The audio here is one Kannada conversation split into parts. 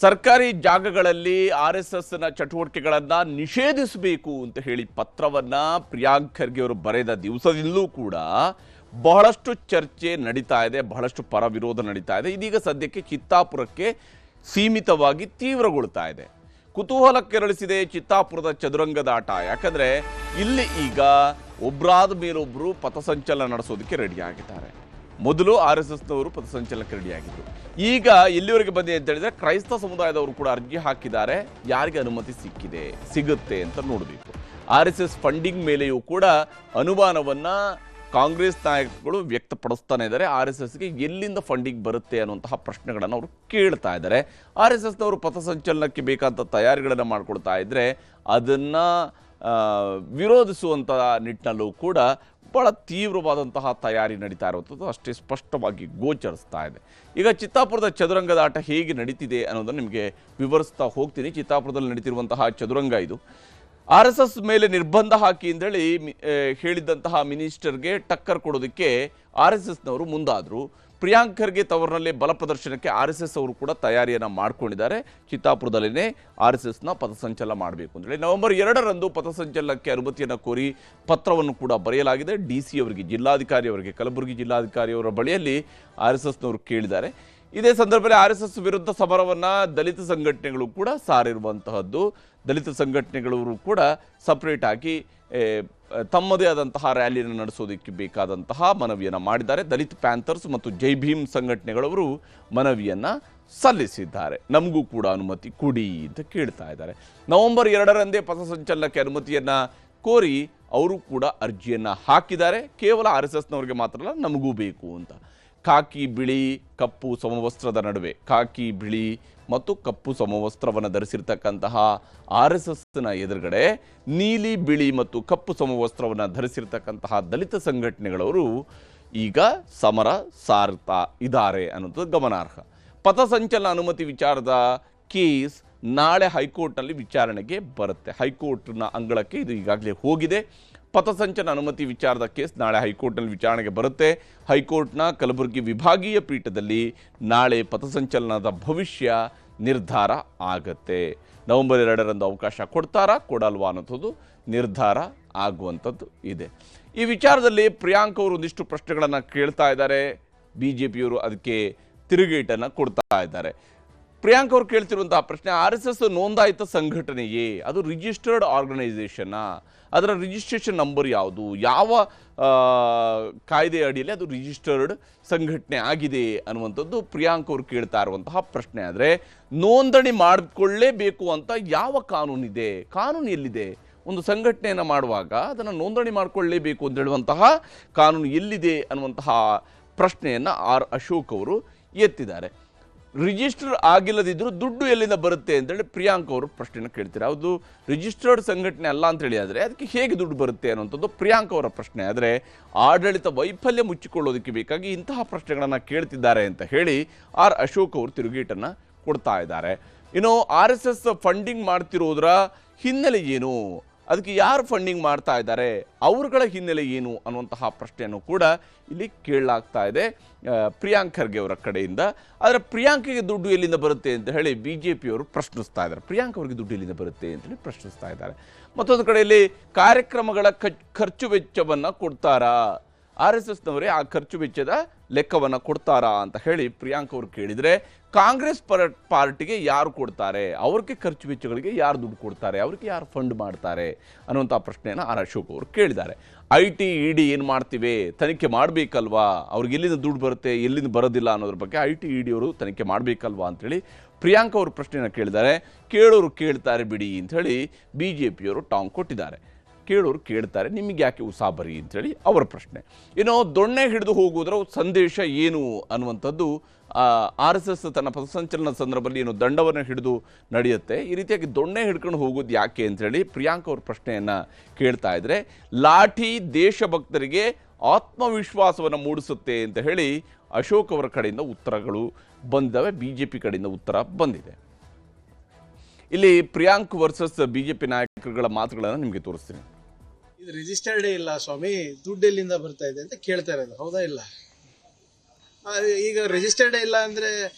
ಸರ್ಕಾರಿ ಜಾಗಗಳಲ್ಲಿ RSSನ ಚಟುವಟಿಕೆಗಳನ್ನು ನಿಷೇಧಿಸಬೇಕು ಅಂತ ಹೇಳಿ ಪತ್ರವನ್ನ ಪ್ರಿಯಾಂಕ್ ಖರ್ಗೆ ಅವರು ಬರೆದ ದಿವಸದಿಂದಲೂ ಕೂಡ ಬಹಳಷ್ಟು ಚರ್ಚೆ ನಡೀತಾ ಇದೆ, ಬಹಳಷ್ಟು ಪರ ವಿರೋಧ ನಡೀತಾ ಇದೆ. ಇದೀಗ ಸದ್ಯಕ್ಕೆ ಚಿತ್ತಾಪುರಕ್ಕೆ ಸೀಮಿತವಾಗಿ ತೀವ್ರಗೊಳ್ತಾ ಇದೆ. ಕುತೂಹಲ ಕೆರಳಿಸಿದೆ ಚಿತ್ತಾಪುರದ ಚದುರಂಗದಾಟ. ಯಾಕಂದ್ರೆ ಇಲ್ಲಿ ಈಗ ಒಬ್ಬರಾದ ಮೇಲೊಬ್ಬರು ಪಥಸಂಚಲನ ನಡೆಸೋದಕ್ಕೆ ರೆಡಿಯಾಗಿದ್ದಾರೆ. ಮೊದಲು RSSನವರು ಪಥಸಂಚಲನಕ್ಕೆ ರೆಡಿಯಾಗಿದ್ದರು. ಈಗ ಇಲ್ಲಿವರೆಗೆ ಬಂದಿದೆ ಅಂತ ಹೇಳಿದ್ರೆ ಕ್ರೈಸ್ತ ಸಮುದಾಯದವರು ಕೂಡ ಅರ್ಜಿ ಹಾಕಿದ್ದಾರೆ. ಯಾರಿಗೆ ಅನುಮತಿ ಸಿಗುತ್ತೆ ಅಂತ ನೋಡಬೇಕು. RSS ಫಂಡಿಂಗ್ ಮೇಲೆಯೂ ಕೂಡ ಅನುಮಾನವನ್ನ ಕಾಂಗ್ರೆಸ್ ನಾಯಕರು ವ್ಯಕ್ತಪಡಿಸ್ತಾನೆ ಇದ್ದಾರೆ. RSSಗೆ ಎಲ್ಲಿಂದ ಫಂಡಿಂಗ್ ಬರುತ್ತೆ ಅನ್ನುವಂತಹ ಪ್ರಶ್ನೆಗಳನ್ನು ಅವರು ಕೇಳ್ತಾ ಇದ್ದಾರೆ. RSSನವರು ಪಥಸಂಚಲನಕ್ಕೆ ಬೇಕಾದಂಥ ತಯಾರಿಗಳನ್ನು ಮಾಡ್ಕೊಳ್ತಾ ಇದ್ರೆ ಅದನ್ನ ವಿರೋಧಿಸುವಂಥ ನಿಟ್ಟಿನಲ್ಲೂ ಕೂಡ ಬಹಳ ತೀವ್ರವಾದಂತಹ ತಯಾರಿ ನಡೀತಾ ಇರುವಂಥದ್ದು ಅಷ್ಟೇ ಸ್ಪಷ್ಟವಾಗಿ ಗೋಚರಿಸ್ತಾ ಇದೆ. ಈಗ ಚಿತ್ತಾಪುರದ ಚದುರಂಗದಾಟ ಹೇಗೆ ನಡೀತಿದೆ ಅನ್ನೋದನ್ನು ನಿಮಗೆ ವಿವರಿಸ್ತಾ ಹೋಗ್ತೀನಿ. ಚಿತ್ತಾಪುರದಲ್ಲಿ ನಡೀತಿರುವಂತಹ ಚದುರಂಗ ಇದು. RSS ಮೇಲೆ ನಿರ್ಬಂಧ ಹಾಕಿ ಅಂತೇಳಿ ಹೇಳಿದ್ದಂತಹ ಮಿನಿಸ್ಟರ್ಗೆ ಟಕ್ಕರ್ ಕೊಡೋದಕ್ಕೆ RSSನವರು ಮುಂದಾದರು. ಪ್ರಿಯಾಂಕ್ ಖರ್ಗೆ ತವರಿನಲ್ಲೇ ಬಲ ಪ್ರದರ್ಶನಕ್ಕೆ RSS ಅವರು ಕೂಡ ತಯಾರಿಯನ್ನು ಮಾಡ್ಕೊಂಡಿದ್ದಾರೆ. ಚಿತ್ತಾಪುರದಲ್ಲೇ RSSನ ಪಥಸಂಚಲನ ಮಾಡಬೇಕು ಅಂತೇಳಿ ನವೆಂಬರ್ 2ರಂದು ಪಥಸಂಚಲನಕ್ಕೆ ಅನುಮತಿಯನ್ನು ಕೋರಿ ಪತ್ರವನ್ನು ಕೂಡ ಬರೆಯಲಾಗಿದೆ. DC ಅವರಿಗೆ, ಜಿಲ್ಲಾಧಿಕಾರಿ ಅವರಿಗೆ, ಕಲಬುರಗಿ ಜಿಲ್ಲಾಧಿಕಾರಿಯವರ ಬಳಿಯಲ್ಲಿ RSSನವರು ಕೇಳಿದ್ದಾರೆ. ಇದೇ ಸಂದರ್ಭದಲ್ಲಿ RSS ವಿರುದ್ಧ ಸಮರವನ್ನು ದಲಿತ ಸಂಘಟನೆಗಳು ಕೂಡ ಸಾರಿರುವಂತಹದ್ದು. ದಲಿತ ಸಂಘಟನೆಗಳವರು ಕೂಡ ಸಪ್ರೇಟ್ ಆಗಿ ತಮ್ಮದೇ ಆದಂತಹ ರ್ಯಾಲಿಯನ್ನು ನಡೆಸೋದಕ್ಕೆ ಬೇಕಾದಂತಹ ಮನವಿಯನ್ನು ಮಾಡಿದ್ದಾರೆ. ದಲಿತ ಪ್ಯಾಂಥರ್ಸ್ ಮತ್ತು ಜೈ ಭೀಮ್ ಸಂಘಟನೆಗಳವರು ಮನವಿಯನ್ನು ಸಲ್ಲಿಸಿದ್ದಾರೆ. ನಮಗೂ ಕೂಡ ಅನುಮತಿ ಕೊಡಿ ಅಂತ ಕೇಳ್ತಾ ಇದ್ದಾರೆ. ನವೆಂಬರ್ 2ರಂದೇ ಪಥಸಂಚಲನಕ್ಕೆ ಅನುಮತಿಯನ್ನು ಕೋರಿ ಅವರು ಕೂಡ ಅರ್ಜಿಯನ್ನು ಹಾಕಿದ್ದಾರೆ. ಕೇವಲ RSSನವರಿಗೆ ಮಾತ್ರ ಅಲ್ಲ, ನಮಗೂ ಬೇಕು ಅಂತ. ಖಾಕಿ ಬಿಳಿ ಕಪ್ಪು ಸಮವಸ್ತ್ರದ ನಡುವೆ, ಖಾಕಿ ಬಿಳಿ ಮತ್ತು ಕಪ್ಪು ಸಮವಸ್ತ್ರವನ್ನು ಧರಿಸಿರ್ತಕ್ಕಂತಹ RSSನ ಎದುರುಗಡೆ ನೀಲಿ ಬಿಳಿ ಮತ್ತು ಕಪ್ಪು ಸಮವಸ್ತ್ರವನ್ನು ಧರಿಸಿರ್ತಕ್ಕಂತಹ ದಲಿತ ಸಂಘಟನೆಗಳವರು ಈಗ ಸಮರ ಸಾರ್ತಾ ಇದ್ದಾರೆ ಅನ್ನೋದು ಗಮನಾರ್ಹ. ಪಥಸಂಚಲನ ಅನುಮತಿ ವಿಚಾರದ ಕೇಸ್ ನಾಳೆ ಹೈಕೋರ್ಟ್ನಲ್ಲಿ ವಿಚಾರಣೆಗೆ ಬರುತ್ತೆ. ಹೈಕೋರ್ಟ್ನ ಅಂಗಳಕ್ಕೆ ಇದು ಈಗಾಗಲೇ ಹೋಗಿದೆ. ಪಥಸಂಚಲನ ಅನುಮತಿ ವಿಚಾರದ ಕೇಸ್ ನಾಳೆ ಹೈಕೋರ್ಟ್ನಲ್ಲಿ ವಿಚಾರಣೆಗೆ ಬರುತ್ತೆ. ಹೈಕೋರ್ಟ್ನ ಕಲಬುರಗಿ ವಿಭಾಗೀಯ ಪೀಠದಲ್ಲಿ ನಾಳೆ ಪಥಸಂಚಲನದ ಭವಿಷ್ಯ ನಿರ್ಧಾರ ಆಗತ್ತೆ. ನವೆಂಬರ್ 2ರಂದು ಅವಕಾಶ ಕೊಡ್ತಾರಾ ಕೊಡಲ್ವಾ ಅನ್ನೋದು ನಿರ್ಧಾರ ಆಗುವಂಥದ್ದು ಇದೆ. ಈ ವಿಚಾರದಲ್ಲಿ ಪ್ರಿಯಾಂಕ್ ಅವರು ಒಂದಿಷ್ಟು ಪ್ರಶ್ನೆಗಳನ್ನು ಕೇಳ್ತಾ ಇದ್ದಾರೆ. BJPಯವರು ಅದಕ್ಕೆ ತಿರುಗೇಟನ್ನು ಕೊಡ್ತಾ ಇದ್ದಾರೆ. ಪ್ರಿಯಾಂಕ್ ಅವರು ಕೇಳ್ತಿರುವಂತಹ ಪ್ರಶ್ನೆ, RSS ನೋಂದಾಯಿತ ಸಂಘಟನೆಯೇ? ಅದು ರಿಜಿಸ್ಟರ್ಡ್ ಆರ್ಗನೈಸೇಷನ್? ಅದರ ರಿಜಿಸ್ಟ್ರೇಷನ್ ನಂಬರ್ ಯಾವುದು? ಯಾವ ಕಾಯ್ದೆ ಅಡಿಯಲ್ಲಿ ಅದು ರಿಜಿಸ್ಟರ್ಡ್ ಸಂಘಟನೆ ಆಗಿದೆ ಅನ್ನುವಂಥದ್ದು ಪ್ರಿಯಾಂಕ್ ಅವರು ಕೇಳ್ತಾ ಇರುವಂತಹ ಪ್ರಶ್ನೆ. ಆದರೆ ನೋಂದಣಿ ಮಾಡಿಕೊಳ್ಳೇಬೇಕು ಅಂತ ಯಾವ ಕಾನೂನಿದೆ? ಕಾನೂನು ಎಲ್ಲಿದೆ? ಒಂದು ಸಂಘಟನೆಯನ್ನು ಮಾಡುವಾಗ ಅದನ್ನು ನೋಂದಣಿ ಮಾಡಿಕೊಳ್ಳೇಬೇಕು ಅಂತ ಹೇಳುವಂತಹ ಕಾನೂನು ಎಲ್ಲಿದೆ ಅನ್ನುವಂತಹ ಪ್ರಶ್ನೆಯನ್ನು ಅಶೋಕ್ ಅವರು ಎತ್ತಿದ್ದಾರೆ. ರಿಜಿಸ್ಟರ್ ಆಗಿಲ್ಲದಿದ್ದರೂ ದುಡ್ಡು ಎಲ್ಲಿಂದ ಬರುತ್ತೆ ಅಂತೇಳಿ ಪ್ರಿಯಾಂಕ್ ಅವರು ಪ್ರಶ್ನೆಯನ್ನು ಕೇಳ್ತಾರೆ. ಅದು ರಿಜಿಸ್ಟರ್ಡ್ ಸಂಘಟನೆ ಅಲ್ಲ ಅಂತೇಳಿ ಆದರೆ ಅದಕ್ಕೆ ಹೇಗೆ ದುಡ್ಡು ಬರುತ್ತೆ ಅನ್ನುವಂಥದ್ದು ಪ್ರಿಯಾಂಕ್ ಅವರ ಪ್ರಶ್ನೆ. ಆದರೆ ಆಡಳಿತ ವೈಫಲ್ಯ ಮುಚ್ಚಿಕೊಳ್ಳೋದಕ್ಕೆ ಬೇಕಾಗಿ ಇಂತಹ ಪ್ರಶ್ನೆಗಳನ್ನು ಕೇಳ್ತಿದ್ದಾರೆ ಅಂತ ಹೇಳಿ ಅಶೋಕ್ ಅವರು ತಿರುಗೇಟನ್ನು ಕೊಡ್ತಾ ಇದ್ದಾರೆ. ಇನ್ನು RSS ಫಂಡಿಂಗ್ ಮಾಡ್ತಿರೋದ್ರ ಹಿನ್ನೆಲೆ ಏನು? ಅದಕ್ಕೆ ಯಾರು ಫಂಡಿಂಗ್ ಮಾಡ್ತಾ ಇದ್ದಾರೆ? ಅವರುಗಳ ಹಿನ್ನೆಲೆ ಏನು ಅನ್ನುವಂತಹ ಪ್ರಶ್ನೆಯನ್ನು ಕೂಡ ಇಲ್ಲಿ ಕೇಳಲಾಗ್ತಾ ಇದೆ ಪ್ರಿಯಾಂಕ್ ಖರ್ಗೆ ಅವರ ಕಡೆಯಿಂದ. ಆದರೆ ಪ್ರಿಯಾಂಕ್ಗೆ ದುಡ್ಡು ಎಲ್ಲಿಂದ ಬರುತ್ತೆ ಅಂತ ಹೇಳಿ BJPಯವರು ಪ್ರಶ್ನಿಸ್ತಾ ಇದ್ದಾರೆ. ಪ್ರಿಯಾಂಕ್ ಅವರಿಗೆ ದುಡ್ಡು ಎಲ್ಲಿಂದ ಬರುತ್ತೆ ಅಂತೇಳಿ ಪ್ರಶ್ನಿಸ್ತಾ ಇದ್ದಾರೆ. ಮತ್ತೊಂದು ಕಡೆಯಲ್ಲಿ ಕಾರ್ಯಕ್ರಮಗಳ ಖರ್ಚು ವೆಚ್ಚವನ್ನು ಕೊಡ್ತಾರಾ? RSSನವರೇ ಆ ಖರ್ಚು ವೆಚ್ಚದ ಲೆಕ್ಕವನ್ನು ಕೊಡ್ತಾರಾ ಅಂತ ಹೇಳಿ ಪ್ರಿಯಾಂಕ್ ಅವರು ಕೇಳಿದರೆ, ಕಾಂಗ್ರೆಸ್ ಪಾರ್ಟಿಗೆ ಯಾರು ಕೊಡ್ತಾರೆ? ಅವ್ರಿಗೆ ಖರ್ಚು ವೆಚ್ಚಗಳಿಗೆ ಯಾರು ದುಡ್ಡು ಕೊಡ್ತಾರೆ? ಅವ್ರಿಗೆ ಯಾರು ಫಂಡ್ ಮಾಡ್ತಾರೆ ಅನ್ನುವಂಥ ಪ್ರಶ್ನೆಯನ್ನು ಅಶೋಕ್ ಅವರು ಕೇಳಿದ್ದಾರೆ. IT ED ಏನು ಮಾಡ್ತೀವಿ? ತನಿಖೆ ಮಾಡಬೇಕಲ್ವಾ? ಅವ್ರಿಗೆ ಎಲ್ಲಿಂದ ದುಡ್ಡು ಬರುತ್ತೆ, ಎಲ್ಲಿಂದ ಬರೋದಿಲ್ಲ ಅನ್ನೋದ್ರ ಬಗ್ಗೆ IT ED ಅವರು ತನಿಖೆ ಮಾಡಬೇಕಲ್ವಾ ಅಂಥೇಳಿ ಪ್ರಿಯಾಂಕ್ ಅವರು ಪ್ರಶ್ನೆಯನ್ನು ಕೇಳಿದ್ದಾರೆ. ಕೇಳೋರು ಕೇಳ್ತಾರೆ ಬಿಡಿ ಅಂಥೇಳಿ BJPಯವರು ಟಾಂಗ್ ಕೊಟ್ಟಿದ್ದಾರೆ. ಕೇಳೋರು ಕೇಳ್ತಾರೆ, ನಿಮಗೆ ಯಾಕೆ ಉಸಾಬರಿ ಅಂಥೇಳಿ ಅವರ ಪ್ರಶ್ನೆ. ಇನ್ನು ದೊಣ್ಣೆ ಹಿಡಿದು ಹೋಗುವುದರ ಸಂದೇಶ ಏನು ಅನ್ನುವಂಥದ್ದು RSS ತನ್ನ ಪಥಸಂಚಲನದ ಸಂದರ್ಭದಲ್ಲಿ ಏನು ದಂಡವನ್ನು ಹಿಡಿದು ನಡೆಯುತ್ತೆ, ಈ ರೀತಿಯಾಗಿ ದೊಣ್ಣೆ ಹಿಡ್ಕೊಂಡು ಹೋಗೋದು ಯಾಕೆ ಅಂಥೇಳಿ ಪ್ರಿಯಾಂಕ್ ಅವ್ರ ಪ್ರಶ್ನೆಯನ್ನು ಕೇಳ್ತಾ ಇದ್ರೆ, ಲಾಠಿ ದೇಶಭಕ್ತರಿಗೆ ಆತ್ಮವಿಶ್ವಾಸವನ್ನು ಮೂಡಿಸುತ್ತೆ ಅಂತ ಹೇಳಿ ಅಶೋಕ್ ಅವರ ಕಡೆಯಿಂದ ಉತ್ತರಗಳು ಬಂದಿದ್ದಾವೆ. BJP ಕಡೆಯಿಂದ ಉತ್ತರ ಬಂದಿದೆ. ಇಲ್ಲಿ ಪ್ರಿಯಾಂಕ್ ವರ್ಸಸ್ BJP ನಾಯಕರುಗಳ ಮಾತುಗಳನ್ನು ನಿಮಗೆ ತೋರಿಸ್ತೀನಿ. ಇದು ರಿಜಿಸ್ಟರ್ಡ್ ಇಲ್ಲ ಸ್ವಾಮಿ, ದುಡ್ಡು ಎಲ್ಲಿಂದ ಬರ್ತಾ ಇದೆ ಅಂತ ಕೇಳ್ತಾ ಇರೋದು, ಹೌದಾ ಇಲ್ಲ? ಈಗ ರಿಜಿಸ್ಟರ್ಡ್ ಇಲ್ಲ ಅಂದ್ರೆ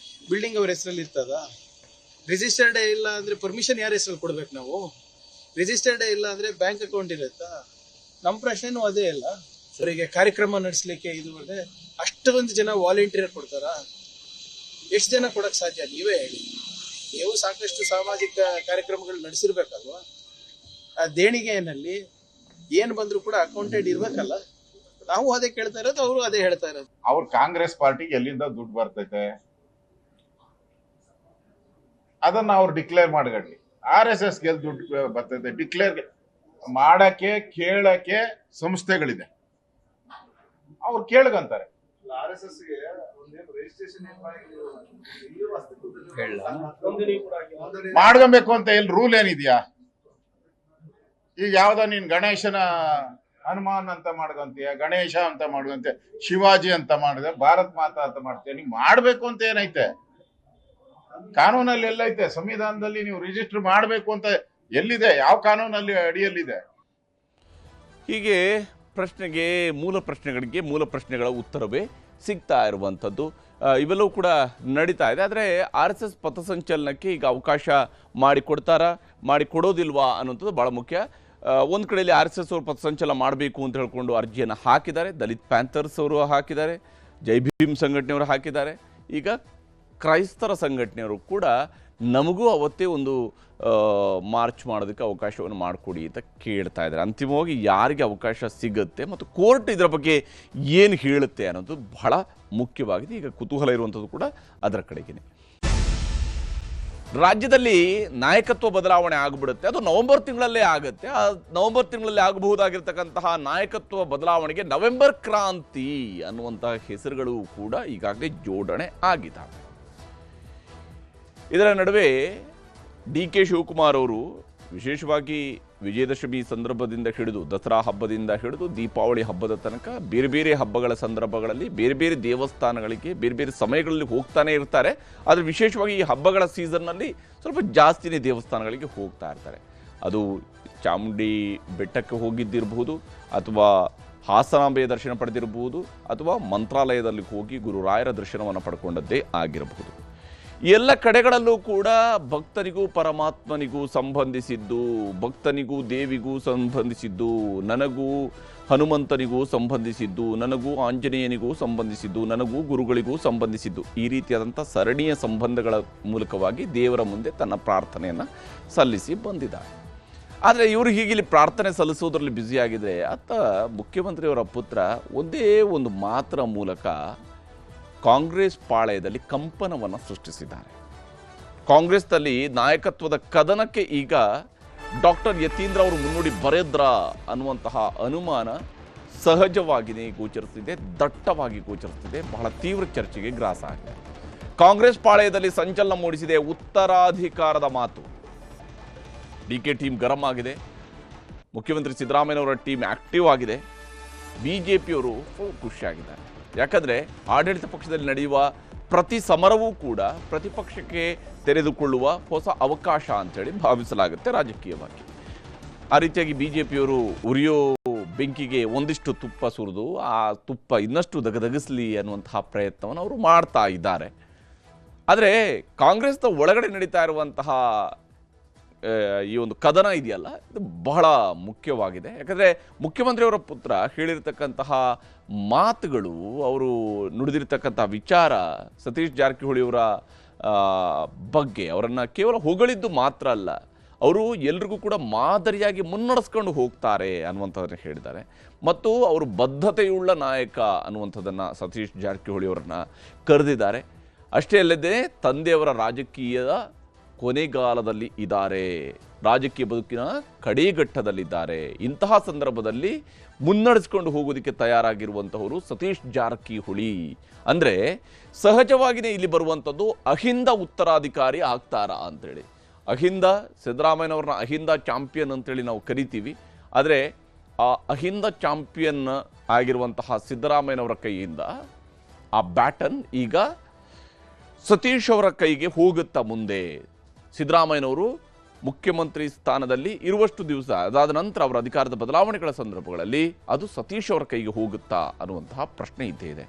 ಬಿಲ್ಡಿಂಗ್ ಅವ್ರ ಹೆಸರಲ್ಲಿ ಇರ್ತದ? ರಿಜಿಸ್ಟರ್ಡ್ ಇಲ್ಲ ಅಂದ್ರೆ ಪರ್ಮಿಷನ್ ಯಾರ ಹೆಸರಲ್ಲಿ ಕೊಡ್ಬೇಕು ನಾವು? ರಿಜಿಸ್ಟರ್ಡ್ ಇಲ್ಲ ಅಂದ್ರೆ ಬ್ಯಾಂಕ್ ಅಕೌಂಟ್ ಇರುತ್ತಾ? ನಮ್ಮ ಪ್ರಶ್ನೆನೂ ಅದೇ ಇಲ್ಲ. ಅವರಿಗೆ ಕಾರ್ಯಕ್ರಮ ನಡೆಸಲಿಕ್ಕೆ ಇದು ಅಷ್ಟೊಂದು ಜನ ವಾಲಂಟಿಯರ್ ಕೊಡ್ತಾರಾ? ಎಷ್ಟು ಜನ ಕೊಡಕ್ ಸಾಧ್ಯ? ನೀವೇ ಹೇಳಿ. ನೀವು ಸಾಕಷ್ಟು ಸಾಮಾಜಿಕ ಕಾರ್ಯಕ್ರಮಗಳು ನಡೆಸಿರ್ಬೇಕಲ್ವಾ? ಆ ದೇಣಿಗೆಯಲ್ಲಿ ಏನ್ ಬಂದ್ರು ಕೂಡ ಅಕೌಂಟೆಡ್ ಇರ್ಬೇಕಲ್ಲ. ನಾವು ಅದೇ ಕೇಳ್ತಾ ಇರೋದು, ಅವರು ಅದೇ ಹೇಳ್ತಾ ಇರೋದು. ಅವ್ರ ಕಾಂಗ್ರೆಸ್ ಪಾರ್ಟಿಗೆ ಎಲ್ಲಿಂದ ದುಡ್ಡು ಬರ್ತೈತೆ ಅದನ್ನ ಅವ್ರು ಡಿಕ್ಲೇರ್ ಮಾಡ್ಕೊಳ್ಳಿ. RSS ಗೆ ದುಡ್ಡು ಬರ್ತೈತೆ ಡಿಕ್ಲೇರ್ ಮಾಡಕ್ಕೆ ಕೇಳಕ್ಕೆ ಸಂಸ್ಥೆಗಳಿದೆ, ಅವ್ರು ಕೇಳ್ಕಂತಾರೆ. ಮಾಡ್ಕೊಬೇಕು ಅಂತ ಎಲ್ಲಿ ರೂಲ್ ಏನಿದ್ಯಾ? ಈಗ ಯಾವ್ದೋ ನೀನ್ ಗಣೇಶನ ಹನುಮಾನ್ ಅಂತ ಮಾಡ್ಕೊಂತೀಯ, ಗಣೇಶ ಅಂತ ಮಾಡ್ಕೊಂತೀಯ, ಶಿವಾಜಿ ಅಂತ ಮಾಡಿದೆ, ಭಾರತ್ ಮಾತಾ ಅಂತ ಮಾಡ್ತೀಯ. ನೀವು ಮಾಡ್ಬೇಕು ಅಂತ ಏನೈತೆ? ಕಾನೂನಲ್ಲಿ ಎಲ್ಲೈತೆ? ಸಂವಿಧಾನದಲ್ಲಿ ನೀವು ರಿಜಿಸ್ಟರ್ ಮಾಡ್ಬೇಕು ಅಂತ ಎಲ್ಲಿದೆ? ಯಾವ ಕಾನೂನಲ್ಲಿ ಅಡಿಯಲ್ಲಿದೆ? ಹೀಗೆ ಪ್ರಶ್ನೆಗೆ ಮೂಲ ಪ್ರಶ್ನೆಗಳ ಉತ್ತರವೇ ಸಿಗ್ತಾ ಇರುವಂಥದ್ದು ಇವೆಲ್ಲವೂ ಕೂಡ ನಡೀತಾ ಇದೆ. ಆದರೆ RSS ಪಥಸಂಚಲನಕ್ಕೆ ಈಗ ಅವಕಾಶ ಮಾಡಿಕೊಡೋದಿಲ್ವಾ ಅನ್ನೋಂಥದ್ದು ಭಾಳ ಮುಖ್ಯ. ಒಂದು ಕಡೆಯಲ್ಲಿ RSS ಅವರು ಪಥಸಂಚಲನ ಮಾಡಬೇಕು ಅಂತ ಹೇಳ್ಕೊಂಡು ಅರ್ಜಿಯನ್ನು ಹಾಕಿದ್ದಾರೆ. ದಲಿತ್ ಪ್ಯಾಂಥರ್ಸ್ ಅವರು ಹಾಕಿದ್ದಾರೆ, ಜೈ ಭೀಮ್ ಸಂಘಟನೆಯವರು ಹಾಕಿದ್ದಾರೆ. ಈಗ ಕ್ರೈಸ್ತರ ಸಂಘಟನೆಯವರು ಕೂಡ ನಮಗೂ ಅವತ್ತೇ ಒಂದು ಮಾರ್ಚ್ ಮಾಡೋದಕ್ಕೆ ಅವಕಾಶವನ್ನು ಮಾಡಿಕೊಡಿ ಅಂತ ಕೇಳ್ತಾ ಇದ್ದಾರೆ. ಅಂತಿಮವಾಗಿ ಯಾರಿಗೆ ಅವಕಾಶ ಸಿಗುತ್ತೆ ಮತ್ತು ಕೋರ್ಟ್ ಇದರ ಬಗ್ಗೆ ಏನು ಹೇಳುತ್ತೆ ಅನ್ನೋದು ಬಹಳ ಮುಖ್ಯವಾಗಿದೆ. ಈಗ ಕುತೂಹಲ ಇರುವಂಥದ್ದು ಕೂಡ ಅದರ ಕಡೆಗೇನೆ. ರಾಜ್ಯದಲ್ಲಿ ನಾಯಕತ್ವ ಬದಲಾವಣೆ ಆಗಿಬಿಡುತ್ತೆ, ಅದು ನವೆಂಬರ್ ತಿಂಗಳಲ್ಲೇ ಆಗುತ್ತೆ. ಆ ನವೆಂಬರ್ ತಿಂಗಳಲ್ಲಿ ಆಗಬಹುದಾಗಿರ್ತಕ್ಕಂತಹ ನಾಯಕತ್ವ ಬದಲಾವಣೆಗೆ ನವೆಂಬರ್ ಕ್ರಾಂತಿ ಅನ್ನುವಂತಹ ಹೆಸರುಗಳು ಕೂಡ ಈಗಾಗಲೇ ಜೋಡಣೆ ಆಗಿದ್ದಾವೆ. ಇದರ ನಡುವೆ DK ಶಿವಕುಮಾರ್ ಅವರು ವಿಶೇಷವಾಗಿ ವಿಜಯದಶಮಿ ಸಂದರ್ಭದಿಂದ ಹಿಡಿದು ದಸರಾ ಹಬ್ಬದಿಂದ ಹಿಡಿದು ದೀಪಾವಳಿ ಹಬ್ಬದ ತನಕ ಬೇರೆ ಬೇರೆ ಹಬ್ಬಗಳ ಸಂದರ್ಭಗಳಲ್ಲಿ ಬೇರೆ ಬೇರೆ ದೇವಸ್ಥಾನಗಳಿಗೆ ಬೇರೆ ಬೇರೆ ಸಮಯಗಳಲ್ಲಿ ಹೋಗ್ತಾನೆ ಇರ್ತಾರೆ. ಆದರೆ ವಿಶೇಷವಾಗಿ ಈ ಹಬ್ಬಗಳ ಸೀಸನ್ನಲ್ಲಿ ಸ್ವಲ್ಪ ಜಾಸ್ತಿನೇ ದೇವಸ್ಥಾನಗಳಿಗೆ ಹೋಗ್ತಾ ಇರ್ತಾರೆ. ಅದು ಚಾಮುಂಡಿ ಬೆಟ್ಟಕ್ಕೆ ಹೋಗಿದ್ದಿರಬಹುದು, ಅಥವಾ ಹಾಸನಾಂಬೆಯ ದರ್ಶನ ಪಡೆದಿರಬಹುದು, ಅಥವಾ ಮಂತ್ರಾಲಯದಲ್ಲಿ ಹೋಗಿ ಗುರುರಾಯರ ದರ್ಶನವನ್ನು ಪಡ್ಕೊಂಡದ್ದೇ ಆಗಿರಬಹುದು. ಎಲ್ಲ ಕಡೆಗಳಲ್ಲೂ ಕೂಡ ಭಕ್ತನಿಗೂ ಪರಮಾತ್ಮನಿಗೂ ಸಂಬಂಧಿಸಿದ್ದು, ಭಕ್ತನಿಗೂ ದೇವಿಗೂ ಸಂಬಂಧಿಸಿದ್ದು, ನನಗೂ ಹನುಮಂತನಿಗೂ ಸಂಬಂಧಿಸಿದ್ದು, ನನಗೂ ಆಂಜನೇಯನಿಗೂ ಸಂಬಂಧಿಸಿದ್ದು, ನನಗೂ ಗುರುಗಳಿಗೂ ಸಂಬಂಧಿಸಿದ್ದು, ಈ ರೀತಿಯಾದಂಥ ಸರಣಿಯ ಸಂಬಂಧಗಳ ಮೂಲಕವಾಗಿ ದೇವರ ಮುಂದೆ ತನ್ನ ಪ್ರಾರ್ಥನೆಯನ್ನು ಸಲ್ಲಿಸಿ ಬಂದಿದ್ದಾರೆ. ಆದರೆ ಇವರು ಹೀಗಿಲ್ಲಿ ಪ್ರಾರ್ಥನೆ ಸಲ್ಲಿಸೋದ್ರಲ್ಲಿ ಬ್ಯುಸಿಯಾಗಿದ್ದರೆ ಅತ್ತ ಮುಖ್ಯಮಂತ್ರಿಯವರ ಪುತ್ರ ಒಂದೇ ಒಂದು ಮಾತ್ರ ಮೂಲಕ ಕಾಂಗ್ರೆಸ್ ಪಾಳೆಯದಲ್ಲಿ ಕಂಪನವನ್ನು ಸೃಷ್ಟಿಸಿದ್ದಾರೆ. ಕಾಂಗ್ರೆಸ್ನಲ್ಲಿ ನಾಯಕತ್ವದ ಕದನಕ್ಕೆ ಈಗ ಡಾಕ್ಟರ್ ಯತೀಂದ್ರ ಅವರು ಮುನ್ನುಡಿ ಬರೆದ್ರ ಅನ್ನುವಂತಹ ಅನುಮಾನ ಸಹಜವಾಗಿಯೇ ಗೋಚರಿಸ್ತಿದೆ, ದಟ್ಟವಾಗಿ ಗೋಚರಿಸ್ತಿದೆ, ಬಹಳ ತೀವ್ರ ಚರ್ಚೆಗೆ ಗ್ರಾಸ ಆಗಿದೆ. ಕಾಂಗ್ರೆಸ್ ಪಾಳೆಯದಲ್ಲಿ ಸಂಚಲನ ಮೂಡಿಸಿದೆ ಉತ್ತರಾಧಿಕಾರದ ಮಾತು. DK ಟೀಮ್ ಗರಂ ಆಗಿದೆ, ಮುಖ್ಯಮಂತ್ರಿ ಸಿದ್ದರಾಮಯ್ಯನವರ ಟೀಮ್ ಆಕ್ಟಿವ್ ಆಗಿದೆ, BJಪಿಯವರು ಫುಲ್ ಖುಷಿಯಾಗಿದ್ದಾರೆ. ಯಾಕಂದರೆ ಆಡಳಿತ ಪಕ್ಷದಲ್ಲಿ ನಡೆಯುವ ಪ್ರತಿ ಸಮರವೂ ಕೂಡ ಪ್ರತಿಪಕ್ಷಕ್ಕೆ ತೆರೆದುಕೊಳ್ಳುವ ಹೊಸ ಅವಕಾಶ ಅಂತೇಳಿ ಭಾವಿಸಲಾಗುತ್ತೆ ರಾಜಕೀಯವಾಗಿ. ಆ ರೀತಿಯಾಗಿ BJಪಿಯವರು ಉರಿಯೋ ಬೆಂಕಿಗೆ ಒಂದಿಷ್ಟು ತುಪ್ಪ ಸುರಿದು ಆ ತುಪ್ಪ ಇನ್ನಷ್ಟು ದಗದಗಿಸಲಿ ಅನ್ನುವಂತಹ ಪ್ರಯತ್ನವನ್ನು ಅವರು ಮಾಡ್ತಾ ಇದ್ದಾರೆ. ಆದರೆ ಕಾಂಗ್ರೆಸ್ನ ಒಳಗಡೆ ನಡೀತಾ ಇರುವಂತಹ ಈ ಒಂದು ಕದನ ಇದೆಯಲ್ಲ, ಇದು ಬಹಳ ಮುಖ್ಯವಾಗಿದೆ. ಯಾಕಂದರೆ ಮುಖ್ಯಮಂತ್ರಿಯವರ ಪುತ್ರ ಹೇಳಿರ್ತಕ್ಕಂತಹ ಮಾತುಗಳು, ಅವರು ನುಡಿದಿರ್ತಕ್ಕಂಥ ವಿಚಾರ, ಸತೀಶ್ ಜಾರಕಿಹೊಳಿಯವರ ಬಗ್ಗೆ ಅವರನ್ನು ಕೇವಲ ಹೊಗಳಿದ್ದು ಮಾತ್ರ ಅಲ್ಲ, ಅವರು ಎಲ್ರಿಗೂ ಕೂಡ ಮಾದರಿಯಾಗಿ ಮುನ್ನಡೆಸ್ಕೊಂಡು ಹೋಗ್ತಾರೆ ಅನ್ನುವಂಥದ್ದನ್ನು ಹೇಳಿದ್ದಾರೆ. ಮತ್ತು ಅವರು ಬದ್ಧತೆಯುಳ್ಳ ನಾಯಕ ಅನ್ನುವಂಥದ್ದನ್ನು ಸತೀಶ್ ಜಾರಕಿಹೊಳಿಯವರನ್ನು ಕರೆದಿದ್ದಾರೆ. ಅಷ್ಟೇ ಅಲ್ಲದೆ ತಂದೆಯವರ ರಾಜಕೀಯದ ಕೊನೆಗಾಲದಲ್ಲಿ ಇದ್ದಾರೆ, ರಾಜಕೀಯ ಬದುಕಿನ ಕಡೆಗಟ್ಟದಲ್ಲಿದ್ದಾರೆ. ಇಂತಹ ಸಂದರ್ಭದಲ್ಲಿ ಮುನ್ನಡೆಸ್ಕೊಂಡು ಹೋಗೋದಕ್ಕೆ ತಯಾರಾಗಿರುವಂತಹವರು ಸತೀಶ್ ಜಾರಕಿಹೊಳಿ. ಅಂದರೆ ಸಹಜವಾಗಿಯೇ ಇಲ್ಲಿ ಬರುವಂಥದ್ದು ಅಹಿಂದ ಉತ್ತರಾಧಿಕಾರಿ ಆಗ್ತಾರಾ ಅಂತೇಳಿ. ಅಹಿಂದ, ಸಿದ್ದರಾಮಯ್ಯನವ್ರನ್ನ ಅಹಿಂದ ಚಾಂಪಿಯನ್ ಅಂತೇಳಿ ನಾವು ಕರಿತೀವಿ. ಆದರೆ ಆ ಅಹಿಂದ ಚಾಂಪಿಯನ್ ಆಗಿರುವಂತಹ ಸಿದ್ದರಾಮಯ್ಯನವರ ಕೈಯಿಂದ ಆ ಬ್ಯಾಟನ್ ಈಗ ಸತೀಶ್ ಅವರ ಕೈಗೆ ಹೋಗುತ್ತಾ ಮುಂದೆ. ಸಿದ್ದರಾಮಯ್ಯನವರು ಮುಖ್ಯಮಂತ್ರಿ ಸ್ಥಾನದಲ್ಲಿ ಇರುವಷ್ಟು ದಿವಸ ಅದಾದ ನಂತರ ಅವರ ಅಧಿಕಾರದ ಬದಲಾವಣೆಗಳ ಸಂದರ್ಭಗಳಲ್ಲಿ ಅದು ಸತೀಶ್ ಅವರ ಕೈಗೆ ಹೋಗುತ್ತಾ ಅನ್ನುವಂತಹ ಪ್ರಶ್ನೆ ಇದ್ದೇ ಇದೆ.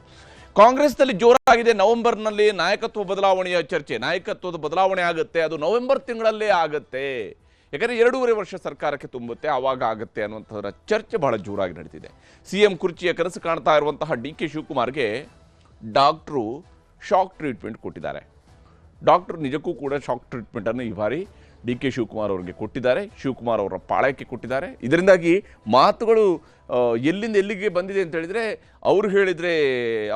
ಕಾಂಗ್ರೆಸ್ನಲ್ಲಿ ಜೋರಾಗಿದೆ ನವೆಂಬರ್ನಲ್ಲಿ ನಾಯಕತ್ವ ಬದಲಾವಣೆಯ ಚರ್ಚೆ. ನಾಯಕತ್ವದ ಬದಲಾವಣೆ ಆಗುತ್ತೆ, ಅದು ನವೆಂಬರ್ ತಿಂಗಳಲ್ಲೇ ಆಗುತ್ತೆ. ಯಾಕಂದರೆ 2.5 ವರ್ಷ ಸರ್ಕಾರಕ್ಕೆ ತುಂಬುತ್ತೆ, ಆವಾಗ ಆಗುತ್ತೆ ಅನ್ನುವಂಥದ್ರ ಚರ್ಚೆ ಬಹಳ ಜೋರಾಗಿ ನಡೀತಿದೆ. CM ಕುರ್ಚಿಯ ಕನಸು ಕಾಣ್ತಾ ಇರುವಂತಹ DK ಶಿವಕುಮಾರ್ಗೆ ಡಾಕ್ಟ್ರು ಶಾಕ್ ಟ್ರೀಟ್ಮೆಂಟ್ ಕೊಟ್ಟಿದ್ದಾರೆ. ಡಾಕ್ಟ್ರು ನಿಜಕ್ಕೂ ಕೂಡ ಶಾಕ್ ಟ್ರೀಟ್ಮೆಂಟನ್ನು ಈ ಬಾರಿ DK ಶಿವಕುಮಾರ್ ಅವರಿಗೆ ಕೊಟ್ಟಿದ್ದಾರೆ, ಶಿವಕುಮಾರ್ ಅವರ ಪಾಳಯಕ್ಕೆ ಕೊಟ್ಟಿದ್ದಾರೆ. ಇದರಿಂದಾಗಿ ಮಾತುಗಳು ಎಲ್ಲಿಂದ ಎಲ್ಲಿಗೆ ಬಂದಿದೆ ಅಂತ ಹೇಳಿದರೆ, ಅವರು ಹೇಳಿದರೆ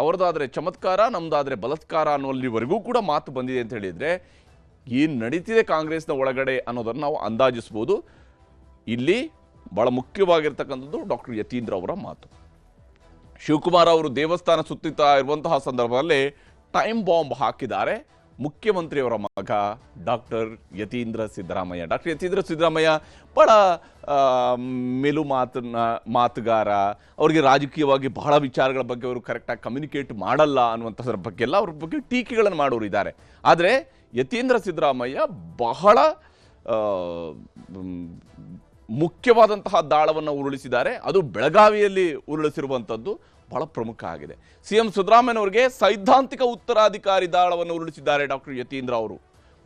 ಅವ್ರದ್ದಾದರೆ ಚಮತ್ಕಾರ, ನಮ್ಮದಾದರೆ ಬಲಾತ್ಕಾರ ಅನ್ನೋಲ್ಲಿವರೆಗೂ ಕೂಡ ಮಾತು ಬಂದಿದೆ ಅಂತ ಹೇಳಿದರೆ ಏನು ನಡೀತಿದೆ ಕಾಂಗ್ರೆಸ್ನ ಒಳಗಡೆ ಅನ್ನೋದನ್ನು ನಾವು ಅಂದಾಜಿಸ್ಬೋದು. ಇಲ್ಲಿ ಭಾಳ ಮುಖ್ಯವಾಗಿರ್ತಕ್ಕಂಥದ್ದು ಡಾಕ್ಟರ್ ಯತೀಂದ್ರ ಅವರ ಮಾತು. ಶಿವಕುಮಾರ್ ಅವರು ದೇವಸ್ಥಾನ ಸುತ್ತುತ್ತಾ ಇರುವಂತಹ ಸಂದರ್ಭದಲ್ಲಿ ಟೈಮ್ ಬಾಂಬ್ ಹಾಕಿದ್ದಾರೆ ಮುಖ್ಯಮಂತ್ರಿಯವರ ಮಗ ಡಾಕ್ಟರ್ ಯತೀಂದ್ರ ಸಿದ್ದರಾಮಯ್ಯ. ಡಾಕ್ಟರ್ ಯತೀಂದ್ರ ಸಿದ್ದರಾಮಯ್ಯ ಭಾಳ ಮೇಲು ಮಾತುಗಾರ, ಅವರಿಗೆ ರಾಜಕೀಯವಾಗಿ ಬಹಳ ವಿಚಾರಗಳ ಬಗ್ಗೆ ಅವರು ಕರೆಕ್ಟಾಗಿ ಕಮ್ಯುನಿಕೇಟ್ ಮಾಡಲ್ಲ ಅನ್ನುವಂಥದ್ರ ಬಗ್ಗೆ ಎಲ್ಲ ಅವ್ರ ಬಗ್ಗೆ ಟೀಕೆಗಳನ್ನು ಮಾಡೋರು ಇದ್ದಾರೆ. ಆದರೆ ಯತೀಂದ್ರ ಸಿದ್ದರಾಮಯ್ಯ ಬಹಳ ಮುಖ್ಯವಾದಂತಹ ದಾಳವನ್ನು ಉರುಳಿಸಿದ್ದಾರೆ. ಅದು ಬೆಳಗಾವಿಯಲ್ಲಿ ಉರುಳಿಸಿರುವಂಥದ್ದು ಬಹಳ ಪ್ರಮುಖ ಆಗಿದೆ. CM ಸಿದ್ದರಾಮಯ್ಯನವರಿಗೆ ಸೈದ್ಧಾಂತಿಕ ಉತ್ತರಾಧಿಕಾರಿ ದಾಳವನ್ನು ಉರುಳಿಸಿದ್ದಾರೆ ಡಾಕ್ಟರ್ ಯತೀಂದ್ರ ಅವರು.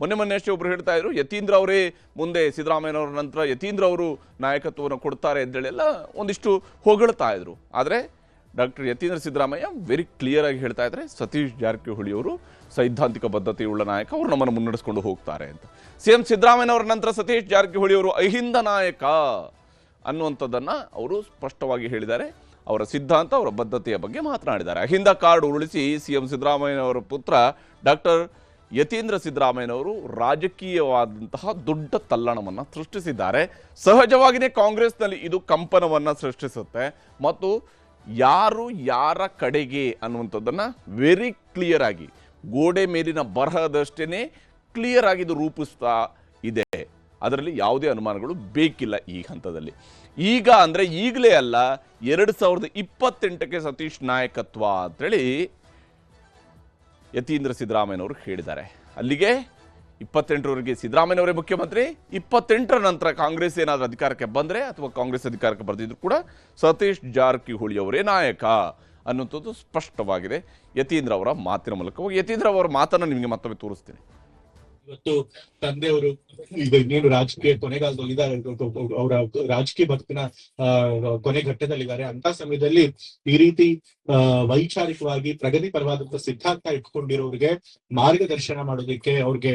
ಮೊನ್ನೆ ಅಷ್ಟೇ ಒಬ್ಬರು ಹೇಳ್ತಾ ಇದ್ರು, ಯತೀಂದ್ರ ಅವರೇ ಮುಂದೆ ಸಿದ್ದರಾಮಯ್ಯನವರ ನಂತರ ಯತೀಂದ್ರ ಅವರು ನಾಯಕತ್ವವನ್ನು ಕೊಡ್ತಾರೆ ಅಂತೇಳೆಲ್ಲ ಒಂದಿಷ್ಟು ಹೊಗಳ್ತಾ ಇದ್ರು. ಆದರೆ doctor Yatindra Siddaramaiah very clear ಆಗಿ ಹೇಳ್ತಾ ಇದ್ದಾರೆ, ಸತೀಶ್ ಜಾರಕಿಹೊಳಿ ಅವರು ಸೈದ್ಧಾಂತಿಕ ಬದ್ಧತೆಯುಳ್ಳ ನಾಯಕ, ಅವರು ನಮ್ಮನ್ನು ಮುನ್ನಡೆಸ್ಕೊಂಡು ಹೋಗ್ತಾರೆ ಅಂತ. CM ಸಿದ್ದರಾಮಯ್ಯನವರ ನಂತರ ಸತೀಶ್ ಜಾರಕಿಹೊಳಿ ಅವರು ಅಹಿಂದ ನಾಯಕ ಅನ್ನುವಂಥದ್ದನ್ನು ಅವರು ಸ್ಪಷ್ಟವಾಗಿ ಹೇಳಿದ್ದಾರೆ. ಅವರ ಸಿದ್ಧಾಂತ, ಅವರ ಬದ್ಧತೆಯ ಬಗ್ಗೆ ಮಾತನಾಡಿದ್ದಾರೆ. ಅಹಿಂದ ಕಾರ್ಡ್ ಉರುಳಿಸಿ CM ಸಿದ್ದರಾಮಯ್ಯನವರ ಪುತ್ರ ಡಾಕ್ಟರ್ ಯತೀಂದ್ರ ಸಿದ್ದರಾಮಯ್ಯನವರು ರಾಜಕೀಯವಾದಂತಹ ದೊಡ್ಡ ತಲ್ಲಣವನ್ನು ಸೃಷ್ಟಿಸಿದ್ದಾರೆ. ಸಹಜವಾಗಿಯೇ ಕಾಂಗ್ರೆಸ್ನಲ್ಲಿ ಇದು ಕಂಪನವನ್ನು ಸೃಷ್ಟಿಸುತ್ತೆ ಮತ್ತು ಯಾರು ಯಾರ ಕಡೆಗೆ ಅನ್ನುವಂಥದ್ದನ್ನು ವೆರಿ ಕ್ಲಿಯರ್ ಆಗಿ ಗೋಡೆ ಮೇಲಿನ ಬರಹದಷ್ಟೇ ಕ್ಲಿಯರ್ ಆಗಿ ಇದು ರೂಪಿಸ್ತಾ ಇದೆ. ಅದರಲ್ಲಿ ಯಾವುದೇ ಅನುಮಾನಗಳು ಬೇಕಿಲ್ಲ ಈ ಹಂತದಲ್ಲಿ. ಈಗ ಅಂದರೆ ಈಗಲೇ ಅಲ್ಲ, 2028ಕ್ಕೆ ಸತೀಶ್ ನಾಯಕತ್ವ ಅಂತೇಳಿ ಯತೀಂದ್ರ ಸಿದ್ದರಾಮಯ್ಯನವರು ಹೇಳಿದ್ದಾರೆ. ಅಲ್ಲಿಗೆ 28ರವರೆಗೆ ಸಿದ್ದರಾಮಯ್ಯನವರೇ ಮುಖ್ಯಮಂತ್ರಿ, 28ರ ನಂತರ ಕಾಂಗ್ರೆಸ್ ಏನಾದರೂ ಅಧಿಕಾರಕ್ಕೆ ಬಂದರೆ ಅಥವಾ ಕಾಂಗ್ರೆಸ್ ಅಧಿಕಾರಕ್ಕೆ ಬರೆದಿದ್ರು ಕೂಡ ಸತೀಶ್ ಜಾರಕಿಹೊಳಿ ಅವರೇ ನಾಯಕ ಅನ್ನುವಂಥದ್ದು ಸ್ಪಷ್ಟವಾಗಿದೆ ಯತೀಂದ್ರ ಅವರ ಮಾತಿನ ಮೂಲಕ. ಯತೀಂದ್ರ ಅವರ ಮಾತನ್ನು ನಿಮಗೆ ಮತ್ತೊಮ್ಮೆ ತೋರಿಸ್ತೀನಿ. ಇವತ್ತು ತಂದೆಯವರು ಈಗ ಇನ್ನೇನು ರಾಜಕೀಯ ಕೊನೆಗಾಲದಲ್ಲಿ ಇದ್ದಾರೆ, ಅವರ ರಾಜಕೀಯ ಬದುಕಿನ ಕೊನೆ ಘಟ್ಟದಲ್ಲಿದ್ದಾರೆ. ಅಂತ ಸಮಯದಲ್ಲಿ ಈ ರೀತಿ ವೈಚಾರಿಕವಾಗಿ ಪ್ರಗತಿ ಪರವಾದಂತಹ ಸಿದ್ಧಾಂತ ಇಟ್ಕೊಂಡಿರೋರಿಗೆ ಮಾರ್ಗದರ್ಶನ ಮಾಡೋದಕ್ಕೆ, ಅವ್ರಿಗೆ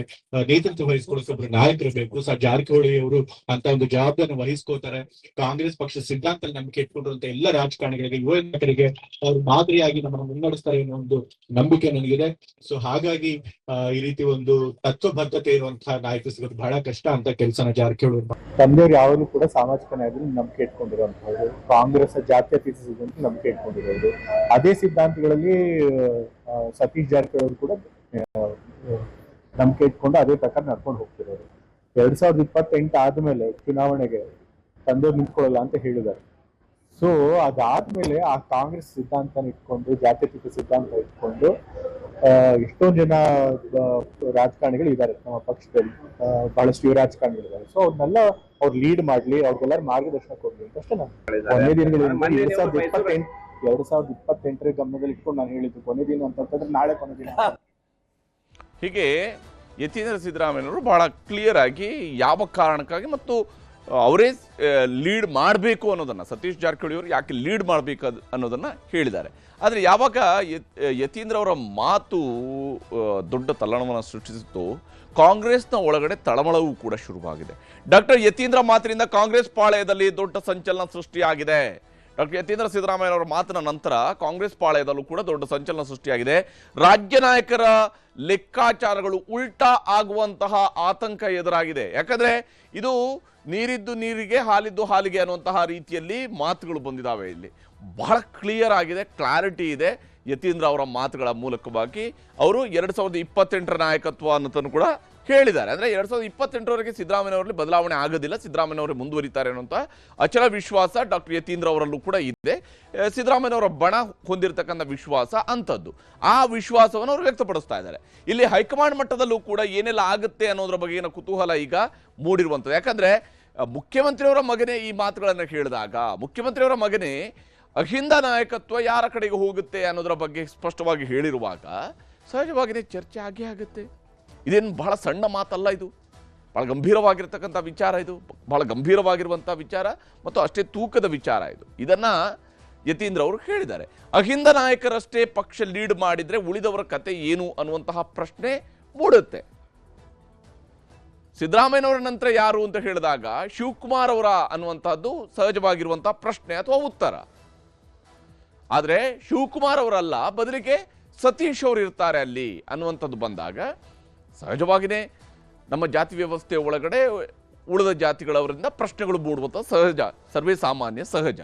ನೇತೃತ್ವ ವಹಿಸ್ಕೊಳ್ಳೋಕೆ ಒಬ್ರು ನಾಯಕರು ಬೇಕು. ಜಾರಕಿಹೊಳಿ ಅವರು ಅಂತ ಒಂದು ಜವಾಬ್ದಾರಿಯನ್ನು ವಹಿಸ್ಕೋತಾರೆ. ಕಾಂಗ್ರೆಸ್ ಪಕ್ಷ ಸಿದ್ಧಾಂತ ನಂಬಿಕೆ ಇಟ್ಕೊಂಡಿರುವಂತ ಎಲ್ಲ ರಾಜಕಾರಣಿಗಳಿಗೆ, ಯುವ ನಾಯಕರಿಗೆ ಅವ್ರು ಮಾದರಿಯಾಗಿ ನಮ್ಮನ್ನು ಮುನ್ನಡೆಸ್ತಾರೆ ಅನ್ನೋ ಒಂದು ನಂಬಿಕೆ ನನಗಿದೆ. ಸೊ ಹಾಗಾಗಿ ಈ ರೀತಿ ಒಂದು ತತ್ವಬದ್ಧತೆ ಇರುವಂತಹ ನಾಯಕ ಸಿಗೋದು ಬಹಳ ಕಷ್ಟ ಅಂತ ಕೆಲಸನ ಜಾರಕಿಹೊಳಿ ತಂದೆಯವರು ಯಾವಾಗಲೂ ಕೂಡ ಸಾಮಾಜಿಕ ನ್ಯಾಯದಲ್ಲಿ ನಂಬಿಕೆ ಇಟ್ಕೊಂಡಿರುವಂತಹದ್ದು, ಕಾಂಗ್ರೆಸ್ ಜಾತ್ಯತೀತ ಸಿದ್ಧಾಂತ ನಂಬಿಕೆ ಇಟ್ಕೊಂಡಿರೋದು. ಅದೇ ಸಿದ್ಧಾಂತಗಳಲ್ಲಿ ಸತೀಶ್ ಜಾರಕಿಹೊಳಿ ಕೂಡ ನಂಬಿಕೆ ಇಟ್ಕೊಂಡು ಅದೇ ಪ್ರಕಾರ ನಡ್ಕೊಂಡು ಹೋಗ್ತಿರೋರು. 2028 ಆದ್ಮೇಲೆ ಚುನಾವಣೆಗೆ ತಂದೆಯವ್ರು ನಿಂತ್ಕೊಳ್ಳಲ್ಲ ಅಂತ ಹೇಳಿದ್ದಾರೆ. ಸೊ ಅದಾದ್ಮೇಲೆ ಆ ಕಾಂಗ್ರೆಸ್ ಸಿದ್ಧಾಂತ ಇಟ್ಕೊಂಡು, ಜಾತ್ಯತೀತ ಸಿದ್ಧಾಂತ ಇಟ್ಕೊಂಡು ಎಷ್ಟೊಂದು ಜನ ರಾಜಕಾರಣಿಗಳು ಇದ್ದಾರೆ ನಮ್ಮ ಪಕ್ಷದಲ್ಲಿ, ಬಹಳಷ್ಟು ಯುವ ರಾಜಕಾರಣಿಗಳಿದ್ದಾರೆ. ಸೊ ಅವ್ರನ್ನೆಲ್ಲ ಅವ್ರು ಲೀಡ್ ಮಾಡ್ಲಿ, ಅವ್ರಿಗೆಲ್ಲರೂ ಮಾರ್ಗದರ್ಶನ ಕೊಡ್ಲಿ ಅಂತ ಅಷ್ಟೇ. ನಾನು ಕೊನೆ ದಿನಗಳಿಂದ 2028 ಗಮನದಲ್ಲಿ ಇಟ್ಕೊಂಡು ನಾನು ಹೇಳಿದ್ದು ಕೊನೆ ದಿನ ಅಂತಂದ್ರೆ ನಾಳೆ ಕೊನೆ ದಿನ. ಹೀಗೆ ಯತೀಂದ್ರ ಸಿದ್ದರಾಮಯ್ಯನವರು ಬಹಳ ಕ್ಲಿಯರ್ ಆಗಿ ಯಾವ ಕಾರಣಕ್ಕಾಗಿ ಮತ್ತು ಅವರೇ ಲೀಡ್ ಮಾಡಬೇಕು ಅನ್ನೋದನ್ನು, ಸತೀಶ್ ಜಾರಕಿಹೊಳಿ ಅವರು ಯಾಕೆ ಲೀಡ್ ಮಾಡಬೇಕು ಅನ್ನೋದನ್ನು ಹೇಳಿದ್ದಾರೆ. ಆದರೆ ಯಾವಾಗ ಯತೀಂದ್ರ ಅವರ ಮಾತು ದೊಡ್ಡ ತಲ್ಲಣವನ್ನು ಸೃಷ್ಟಿಸಿತ್ತು, ಕಾಂಗ್ರೆಸ್ನ ಒಳಗಡೆ ತಳಮಳವೂ ಕೂಡ ಶುರುವಾಗಿದೆ. ಡಾಕ್ಟರ್ ಯತೀಂದ್ರ ಮಾತಿನಿಂದ ಕಾಂಗ್ರೆಸ್ ಪಾಳೆಯದಲ್ಲಿ ದೊಡ್ಡ ಸಂಚಲನ ಸೃಷ್ಟಿಯಾಗಿದೆ. ಡಾಕ್ಟರ್ ಯತೀಂದ್ರ ಸಿದ್ದರಾಮಯ್ಯನವರ ಮಾತಿನ ನಂತರ ಕಾಂಗ್ರೆಸ್ ಪಾಳೆಯದಲ್ಲೂ ಕೂಡ ದೊಡ್ಡ ಸಂಚಲನ ಸೃಷ್ಟಿಯಾಗಿದೆ. ರಾಜ್ಯ ನಾಯಕರ ಲೆಕ್ಕಾಚಾರಗಳು ಉಲ್ಟಾ ಆಗುವಂತಹ ಆತಂಕ ಎದುರಾಗಿದೆ. ಯಾಕಂದ್ರೆ ಇದು ನೀರಿದ್ದು ನೀರಿಗೆ, ಹಾಲಿದ್ದು ಹಾಲಿಗೆ ಅನ್ನುವಂತಹ ರೀತಿಯಲ್ಲಿ ಮಾತುಗಳು ಬಂದಿದ್ದಾವೆ. ಇಲ್ಲಿ ಬಹಳ ಕ್ಲಿಯರ್ ಆಗಿದೆ, ಕ್ಲಾರಿಟಿ ಇದೆ ಯತೀಂದ್ರ ಅವರ ಮಾತುಗಳ ಮೂಲಕವಾಗಿ. ಅವರು 2028ರ ನಾಯಕತ್ವ ಅನ್ನೋದನ್ನು ಕೂಡ ಹೇಳಿದ್ದಾರೆ. ಅಂದರೆ 2028ರವರೆಗೆ ಸಿದ್ದರಾಮಯ್ಯನವರಲ್ಲಿ ಬದಲಾವಣೆ ಆಗೋದಿಲ್ಲ, ಸಿದ್ದರಾಮಯ್ಯನವರೇ ಮುಂದುವರಿತಾರೆ ಅನ್ನುವಂಥ ಅಚಲ ವಿಶ್ವಾಸ ಡಾಕ್ಟರ್ ಯತೀಂದ್ರ ಅವರಲ್ಲೂ ಕೂಡ ಇದೆ. ಸಿದ್ದರಾಮಯ್ಯನವರ ಬಣ ಹೊಂದಿರತಕ್ಕಂಥ ವಿಶ್ವಾಸ ಅಂಥದ್ದು. ಆ ವಿಶ್ವಾಸವನ್ನು ಅವರು ವ್ಯಕ್ತಪಡಿಸ್ತಾ ಇದ್ದಾರೆ. ಇಲ್ಲಿ ಹೈಕಮಾಂಡ್ ಮಟ್ಟದಲ್ಲೂ ಕೂಡ ಏನೆಲ್ಲ ಆಗುತ್ತೆ ಅನ್ನೋದ್ರ ಬಗೆಗಿನ ಕುತೂಹಲ ಈಗ ಮೂಡಿರುವಂಥದ್ದು. ಯಾಕಂದರೆ ಮುಖ್ಯಮಂತ್ರಿಯವರ ಮಗನೇ ಈ ಮಾತುಗಳನ್ನು ಹೇಳಿದಾಗ, ಮುಖ್ಯಮಂತ್ರಿಯವರ ಮಗನೇ ಅಹಿಂದ ನಾಯಕತ್ವ ಯಾರ ಕಡೆಗೆ ಹೋಗುತ್ತೆ ಅನ್ನೋದರ ಬಗ್ಗೆ ಸ್ಪಷ್ಟವಾಗಿ ಹೇಳಿರುವಾಗ ಸಹಜವಾಗಿಯೇ ಚರ್ಚೆ ಆಗೇ ಆಗುತ್ತೆ. ಇದೇನು ಬಹಳ ಸಣ್ಣ ಮಾತಲ್ಲ, ಇದು ಬಹಳ ಗಂಭೀರವಾಗಿರ್ತಕ್ಕಂಥ ವಿಚಾರ, ಇದು ಬಹಳ ಗಂಭೀರವಾಗಿರುವಂಥ ವಿಚಾರ ಮತ್ತು ಅಷ್ಟೇ ತೂಕದ ವಿಚಾರ ಇದು. ಇದನ್ನು ಯತೀಂದ್ರ ಅವರು ಹೇಳಿದ್ದಾರೆ. ಅಹಿಂದ ನಾಯಕರಷ್ಟೇ ಪಕ್ಷ ಲೀಡ್ ಮಾಡಿದರೆ ಉಳಿದವರ ಕತೆ ಏನು ಅನ್ನುವಂತಹ ಪ್ರಶ್ನೆ ಮೂಡುತ್ತೆ. ಸಿದ್ದರಾಮಯ್ಯನವರ ನಂತರ ಯಾರು ಅಂತ ಹೇಳಿದಾಗ ಶಿವಕುಮಾರ್ ಅವರ ಅನ್ನುವಂಥದ್ದು ಸಹಜವಾಗಿರುವಂತಹ ಪ್ರಶ್ನೆ ಅಥವಾ ಉತ್ತರ. ಆದರೆ ಶಿವಕುಮಾರ್ ಅವರಲ್ಲ, ಬದಲಿಗೆ ಸತೀಶ್ ಅವರು ಇರ್ತಾರೆ ಅಲ್ಲಿ ಅನ್ನುವಂಥದ್ದು ಬಂದಾಗ ಸಹಜವಾಗಿಯೇ ನಮ್ಮ ಜಾತಿ ವ್ಯವಸ್ಥೆ ಒಳಗಡೆ ಉಳಿದ ಜಾತಿಗಳವರಿಂದ ಪ್ರಶ್ನೆಗಳು ಮೂಡುವಂಥ ಸಹಜ, ಸರ್ವೇ ಸಾಮಾನ್ಯ, ಸಹಜ.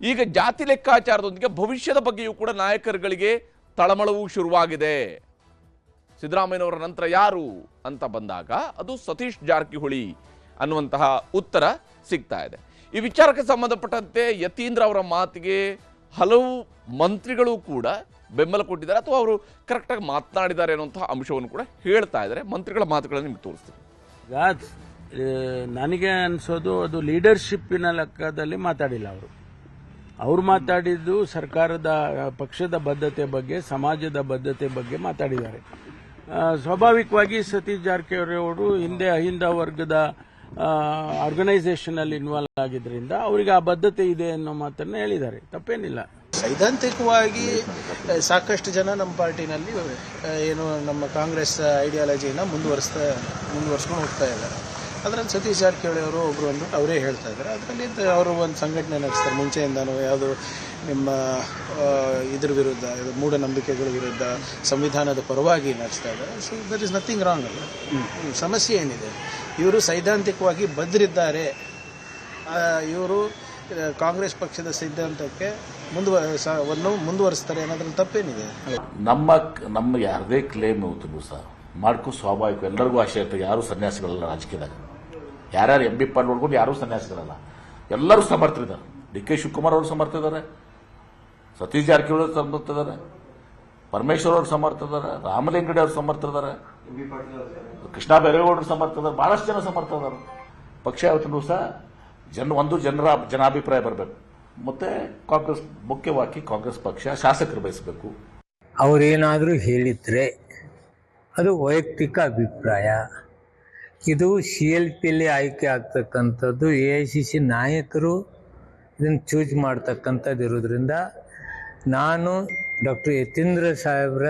ಈಗ ಜಾತಿ ಲೆಕ್ಕಾಚಾರದೊಂದಿಗೆ ಭವಿಷ್ಯದ ಬಗ್ಗೆಯೂ ಕೂಡ ನಾಯಕರುಗಳಿಗೆ ತಳಮಳವು ಶುರುವಾಗಿದೆ. ಸಿದ್ದರಾಮಯ್ಯನವರ ನಂತರ ಯಾರು ಅಂತ ಬಂದಾಗ ಅದು ಸತೀಶ್ ಜಾರಕಿಹೊಳಿ ಅನ್ನುವಂತಹ ಉತ್ತರ ಸಿಗ್ತಾ ಇದೆ. ಈ ವಿಚಾರಕ್ಕೆ ಸಂಬಂಧಪಟ್ಟಂತೆ ಯತೀಂದ್ರ ಅವರ ಮಾತಿಗೆ ಹಲವು ಮಂತ್ರಿಗಳು ಕೂಡ ಬೆಂಬಲ ಕೊಟ್ಟಿದ್ದಾರೆ ಅಥವಾ ಅವರು ಕರೆಕ್ಟಾಗಿ ಮಾತನಾಡಿದ್ದಾರೆ ಅನ್ನುವಂತಹ ಅಂಶವನ್ನು ಕೂಡ ಹೇಳ್ತಾ ಇದ್ದಾರೆ. ಮಂತ್ರಿಗಳ ಮಾತುಗಳನ್ನು ನಿಮ್ಗೆ ತೋರಿಸ್ತೀನಿ. ನನಗೆ ಅನಿಸೋದು ಅದು ಲೀಡರ್ಶಿಪ್ಪಿನ ಲೆಕ್ಕದಲ್ಲಿ ಮಾತಾಡಿಲ್ಲ ಅವರು ಮಾತಾಡಿದ್ದು ಸರ್ಕಾರದ ಪಕ್ಷದ ಬದ್ಧತೆ ಬಗ್ಗೆ, ಸಮಾಜದ ಬದ್ಧತೆ ಬಗ್ಗೆ ಮಾತಾಡಿದ್ದಾರೆ. ಸ್ವಾಭಾವಿಕವಾಗಿ ಸತೀಶ್ ಜಾರಕಿಹೊಳಿ ಅವರು ಹಿಂದೆ ಅಹಿಂದ ವರ್ಗದ ಆರ್ಗನೈಸೇಷನ್ ಅಲ್ಲಿ ಇನ್ವಾಲ್ವ್ ಆಗಿದ್ರಿಂದ ಅವರಿಗೆ ಆ ಬದ್ಧತೆ ಇದೆ ಅನ್ನೋ ಮಾತನ್ನ ಹೇಳಿದ್ದಾರೆ. ತಪ್ಪೇನಿಲ್ಲ. ಸೈದ್ಧಾಂತಿಕವಾಗಿ ಸಾಕಷ್ಟು ಜನ ನಮ್ಮ ಪಾರ್ಟಿನಲ್ಲಿ ಏನು ನಮ್ಮ ಕಾಂಗ್ರೆಸ್ ಐಡಿಯಾಲಜಿನ ಮುಂದುವರ್ಸ್ಕೊಂಡು ಹೋಗ್ತಾ ಇದ್ದಾರೆ. ಅದರಲ್ಲಿ ಸತೀಶ್ ಜಾರಕಿಹೊಳಿ ಅವರು ಒಬ್ರು ಅಂದ್ಬಿಟ್ಟು ಅವರೇ ಹೇಳ್ತಾ ಇದ್ದಾರೆ. ಅದರಲ್ಲಿ ಅವರು ಒಂದು ಸಂಘಟನೆ ನಡೆಸ್ತಾರೆ ಮುಂಚೆಯಿಂದನೂ, ಯಾವುದು ನಿಮ್ಮ ಇದ್ರ ವಿರುದ್ಧ, ಮೂಢನಂಬಿಕೆಗಳ ವಿರುದ್ಧ, ಸಂವಿಧಾನದ ಪರವಾಗಿ ನಡೆಸ್ತಾ ಇದ್ದಾರೆ. So there is nothing wrong ಅಲ್ಲ. ಸಮಸ್ಯೆ ಏನಿದೆ, ಇವರು ಸೈದ್ಧಾಂತಿಕವಾಗಿ ಬದ್ಧರಿದ್ದಾರೆ, ಇವರು ಕಾಂಗ್ರೆಸ್ ಪಕ್ಷದ ಸಿದ್ಧಾಂತಕ್ಕೆ ಮುಂದುವರಿಸ್ತಾರೆ ಅನ್ನೋದ್ರಲ್ಲಿ ತಪ್ಪೇನಿದೆ. ನಮ್ಮ ಯಾರದೇ ಕ್ಲೇಮ್ ಇವತ್ತು ಸಹ ಮಾಡ್ಕೊ ಸ್ವಾಭಾವಿಕ, ಎಲ್ಲರಿಗೂ ಆಶೆ ಇರ್ತದೆ. ಯಾರು ಸನ್ಯಾಸಿಗಳಲ್ಲ ರಾಜಕೀಯದಾಗ, ಯಾರ್ಯಾರು ಎಂ ಬಿ ಪಾಲ್ ನೋಡ್ಕೊಂಡು ಯಾರೂ ಸನ್ಯಾಸಿಗಳಲ್ಲ, ಎಲ್ಲರೂ ಸಮರ್ಥರಿದ್ದಾರೆ. ಡಿ ಕೆ ಶಿವಕುಮಾರ್ ಅವರು ಸಮರ್ಥಿದ್ದಾರೆ, ಸತೀಶ್ ಜಾರಕಿಹೊಳಿ ಅವರು ಸಮರ್ಥಿದ್ದಾರೆ, ಪರಮೇಶ್ವರ್ ಅವರು ಸಮರ್ಥಿದ್ದಾರೆ, ರಾಮಲಿಂಗಡಿ ಅವರು ಸಮರ್ಥಿದ್ದಾರೆ, ಕೃಷ್ಣ ಬೈರೇಗೌಡರು ಸಮರ್ಥಿದ್ದಾರೆ, ಬಹಳಷ್ಟು ಜನ ಸಮರ್ಥಿದ್ದಾರೆ. ಪಕ್ಷ ಯಾವತ್ತೂ ಸಹ ಜನಾಭಿಪ್ರಾಯ ಬರಬೇಕು. ಮತ್ತೆ ಕಾಂಗ್ರೆಸ್ ಮುಖ್ಯವಾಗಿ ಕಾಂಗ್ರೆಸ್ ಪಕ್ಷ ಶಾಸಕರು ಬಯಸಬೇಕು. ಅವರೇನಾದರೂ ಹೇಳಿದ್ರೆ ಅದು ವೈಯಕ್ತಿಕ ಅಭಿಪ್ರಾಯ. ಇದು CLPಯಲ್ಲಿ ಆಯ್ಕೆ ಆಗ್ತಕ್ಕಂಥದ್ದು AICC ನಾಯಕರು ಇದನ್ನು ಚೂಸ್ ಮಾಡ್ತಕ್ಕಂಥದ್ದು ಇರೋದ್ರಿಂದ ನಾನು ಡಾಕ್ಟರ್ ಯತೀಂದ್ರ ಸಾಹೇಬ್ರ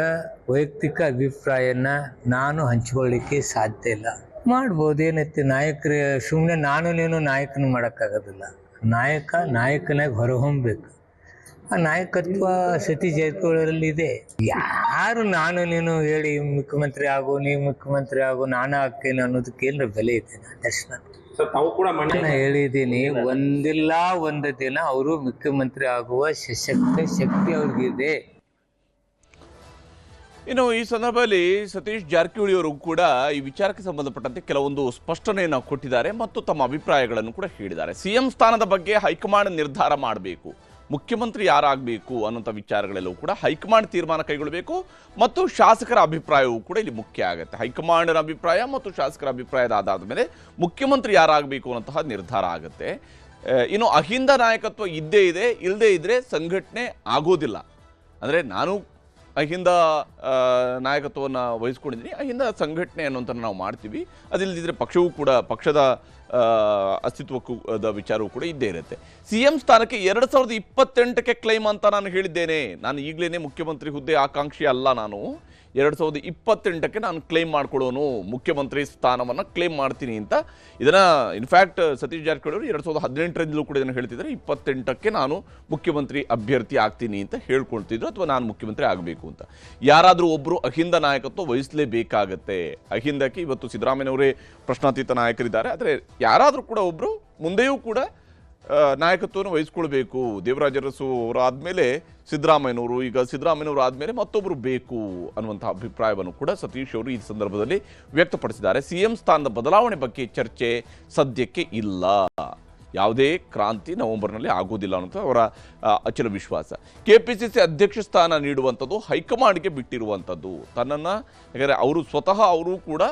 ವೈಯಕ್ತಿಕ ಅಭಿಪ್ರಾಯನ ನಾನು ಹಂಚ್ಕೊಳ್ಳಿಕ್ಕೆ ಸಾಧ್ಯ ಇಲ್ಲ. ಮಾಡ್ಬೋದು, ಏನೈತಿ, ನಾಯಕರು ಸುಮ್ಮನೆ ನಾನು ನೀನು ನಾಯಕನ ಮಾಡೋಕ್ಕಾಗೋದಿಲ್ಲ. ನಾಯಕನಾಗಿ ಹೊರಹೊಮ್ಮಬೇಕು. ಆ ನಾಯಕತ್ವ ಸತೀಶ್ ಜಾರಕಿಹೊಳಿ ಇದೆ. ಯಾರು ನಾನು ನೀನು ಹೇಳಿ ಮುಖ್ಯಮಂತ್ರಿ ಆಗು, ನೀವು ಮುಖ್ಯಮಂತ್ರಿ ಆಗು, ನಾನು ಆಗ್ತೇನೆ ಅನ್ನೋದಕ್ಕೆ ಏನಾರ ಬೆಲೆ ಇದೆ? ದರ್ಶನ ಹೇಳಿದ್ದೀನಿ, ಒಂದಿಲ್ಲ ಒಂದು ದಿನ ಅವರು ಮುಖ್ಯಮಂತ್ರಿ ಆಗುವ ಸಶಕ್ತ ಶಕ್ತಿ ಅವ್ರಿಗಿದೆ. ಇನ್ನು ಈ ಸಂದರ್ಭದಲ್ಲಿ ಸತೀಶ್ ಜಾರಕಿಹೊಳಿ ಅವರು ಕೂಡ ಈ ವಿಚಾರಕ್ಕೆ ಸಂಬಂಧಪಟ್ಟಂತೆ ಕೆಲವೊಂದು ಸ್ಪಷ್ಟನೆಯನ್ನು ಕೊಟ್ಟಿದ್ದಾರೆ ಮತ್ತು ತಮ್ಮ ಅಭಿಪ್ರಾಯಗಳನ್ನು ಕೂಡ ಹೇಳಿದ್ದಾರೆ. CM ಸ್ಥಾನದ ಬಗ್ಗೆ ಹೈಕಮಾಂಡ್ ನಿರ್ಧಾರ ಮಾಡಬೇಕು, ಮುಖ್ಯಮಂತ್ರಿ ಯಾರಾಗಬೇಕು ಅನ್ನೋಂಥ ವಿಚಾರಗಳೆಲ್ಲವೂ ಕೂಡ ಹೈಕಮಾಂಡ್ ತೀರ್ಮಾನ ಕೈಗೊಳ್ಳಬೇಕು ಮತ್ತು ಶಾಸಕರ ಅಭಿಪ್ರಾಯವೂ ಕೂಡ ಇಲ್ಲಿ ಮುಖ್ಯ ಆಗುತ್ತೆ. ಹೈಕಮಾಂಡ್ನ ಅಭಿಪ್ರಾಯ ಮತ್ತು ಶಾಸಕರ ಅಭಿಪ್ರಾಯದ ಆಧಾರದ ಮೇಲೆ ಮುಖ್ಯಮಂತ್ರಿ ಯಾರಾಗಬೇಕು ಅನ್ನೋಂತಹ ನಿರ್ಧಾರ ಆಗುತ್ತೆ. ಇನ್ನು ಅಹಿಂದ ನಾಯಕತ್ವ ಇದ್ದೇ ಇದೆ, ಇಲ್ಲದೇ ಇದ್ದರೆ ಸಂಘಟನೆ ಆಗೋದಿಲ್ಲ. ಅಂದರೆ ನಾನು ಅಹಿಂದ ನಾಯಕತ್ವವನ್ನು ವಹಿಸ್ಕೊಂಡಿದ್ದೀನಿ, ಅಹಿಂದ ಸಂಘಟನೆ ಅನ್ನೋಂಥ ನಾವು ಮಾಡ್ತೀವಿ, ಅದಿಲ್ಲದಿದ್ದರೆ ಪಕ್ಷವೂ ಕೂಡ, ಪಕ್ಷದ ಅಸ್ತಿತ್ವಕ್ಕೂ ವಿಚಾರವೂ ಕೂಡ ಇದ್ದೇ ಇರುತ್ತೆ. CM ಸ್ಥಾನಕ್ಕೆ 2028ಕ್ಕೆ ಕ್ಲೈಮ್ ಅಂತ ನಾನು ಹೇಳಿದ್ದೇನೆ. ನಾನು ಈಗಲೇ ಮುಖ್ಯಮಂತ್ರಿ ಹುದ್ದೆ ಆಕಾಂಕ್ಷಿ ಅಲ್ಲ. ನಾನು 2028ಕ್ಕೆ ನಾನು ಕ್ಲೈಮ್ ಮಾಡ್ಕೊಳ್ಳೋನು, ಮುಖ್ಯಮಂತ್ರಿ ಸ್ಥಾನವನ್ನು ಕ್ಲೈಮ್ ಮಾಡ್ತೀನಿ ಅಂತ. ಇದನ್ನು ಇನ್ಫ್ಯಾಕ್ಟ್ ಸತೀಶ್ ಜಾರಕಿಹೊಳಿ ಅವರು 2018ರಿಂದಲೂ ಕೂಡ ಇದನ್ನು ಹೇಳ್ತಿದ್ದಾರೆ. 28ಕ್ಕೆ ನಾನು ಮುಖ್ಯಮಂತ್ರಿ ಅಭ್ಯರ್ಥಿ ಆಗ್ತೀನಿ ಅಂತ ಹೇಳ್ಕೊಳ್ತಿದ್ರು, ಅಥವಾ ನಾನು ಮುಖ್ಯಮಂತ್ರಿ ಆಗಬೇಕು ಅಂತ. ಯಾರಾದರೂ ಒಬ್ಬರು ಅಹಿಂದ ನಾಯಕತ್ವ ವಹಿಸಲೇಬೇಕಾಗತ್ತೆ. ಅಹಿಂದಕ್ಕೆ ಇವತ್ತು ಸಿದ್ದರಾಮಯ್ಯನವರೇ ಪ್ರಶ್ನಾತೀತ ನಾಯಕರಿದ್ದಾರೆ, ಆದರೆ ಯಾರಾದರೂ ಕೂಡ ಒಬ್ಬರು ಮುಂದೆಯೂ ಕೂಡ ನಾಯಕತ್ವವನ್ನು ವಹಿಸ್ಕೊಳ್ಬೇಕು. ದೇವರಾಜ ಅರಸು ಅವರು ಆದಮೇಲೆ ಸಿದ್ದರಾಮಯ್ಯನವರು, ಈಗ ಸಿದ್ದರಾಮಯ್ಯನವರು ಆದಮೇಲೆ ಮತ್ತೊಬ್ಬರು ಬೇಕು ಅನ್ನುವಂಥ ಅಭಿಪ್ರಾಯವನ್ನು ಕೂಡ ಸತೀಶ್ ಅವರು ಈ ಸಂದರ್ಭದಲ್ಲಿ ವ್ಯಕ್ತಪಡಿಸಿದ್ದಾರೆ. CM ಸ್ಥಾನದ ಬದಲಾವಣೆ ಬಗ್ಗೆ ಚರ್ಚೆ ಸದ್ಯಕ್ಕೆ ಇಲ್ಲ, ಯಾವುದೇ ಕ್ರಾಂತಿ ನವೆಂಬರ್ನಲ್ಲಿ ಆಗೋದಿಲ್ಲ ಅನ್ನೋದು ಅವರ ಅಚಲ ವಿಶ್ವಾಸ. KPCC ಅಧ್ಯಕ್ಷ ಸ್ಥಾನ ನೀಡುವಂಥದ್ದು ಹೈಕಮಾಂಡ್ಗೆ ಬಿಟ್ಟಿರುವಂಥದ್ದು. ತನ್ನನ್ನು, ಯಾಕಂದರೆ ಅವರು ಸ್ವತಃ ಅವರು ಕೂಡ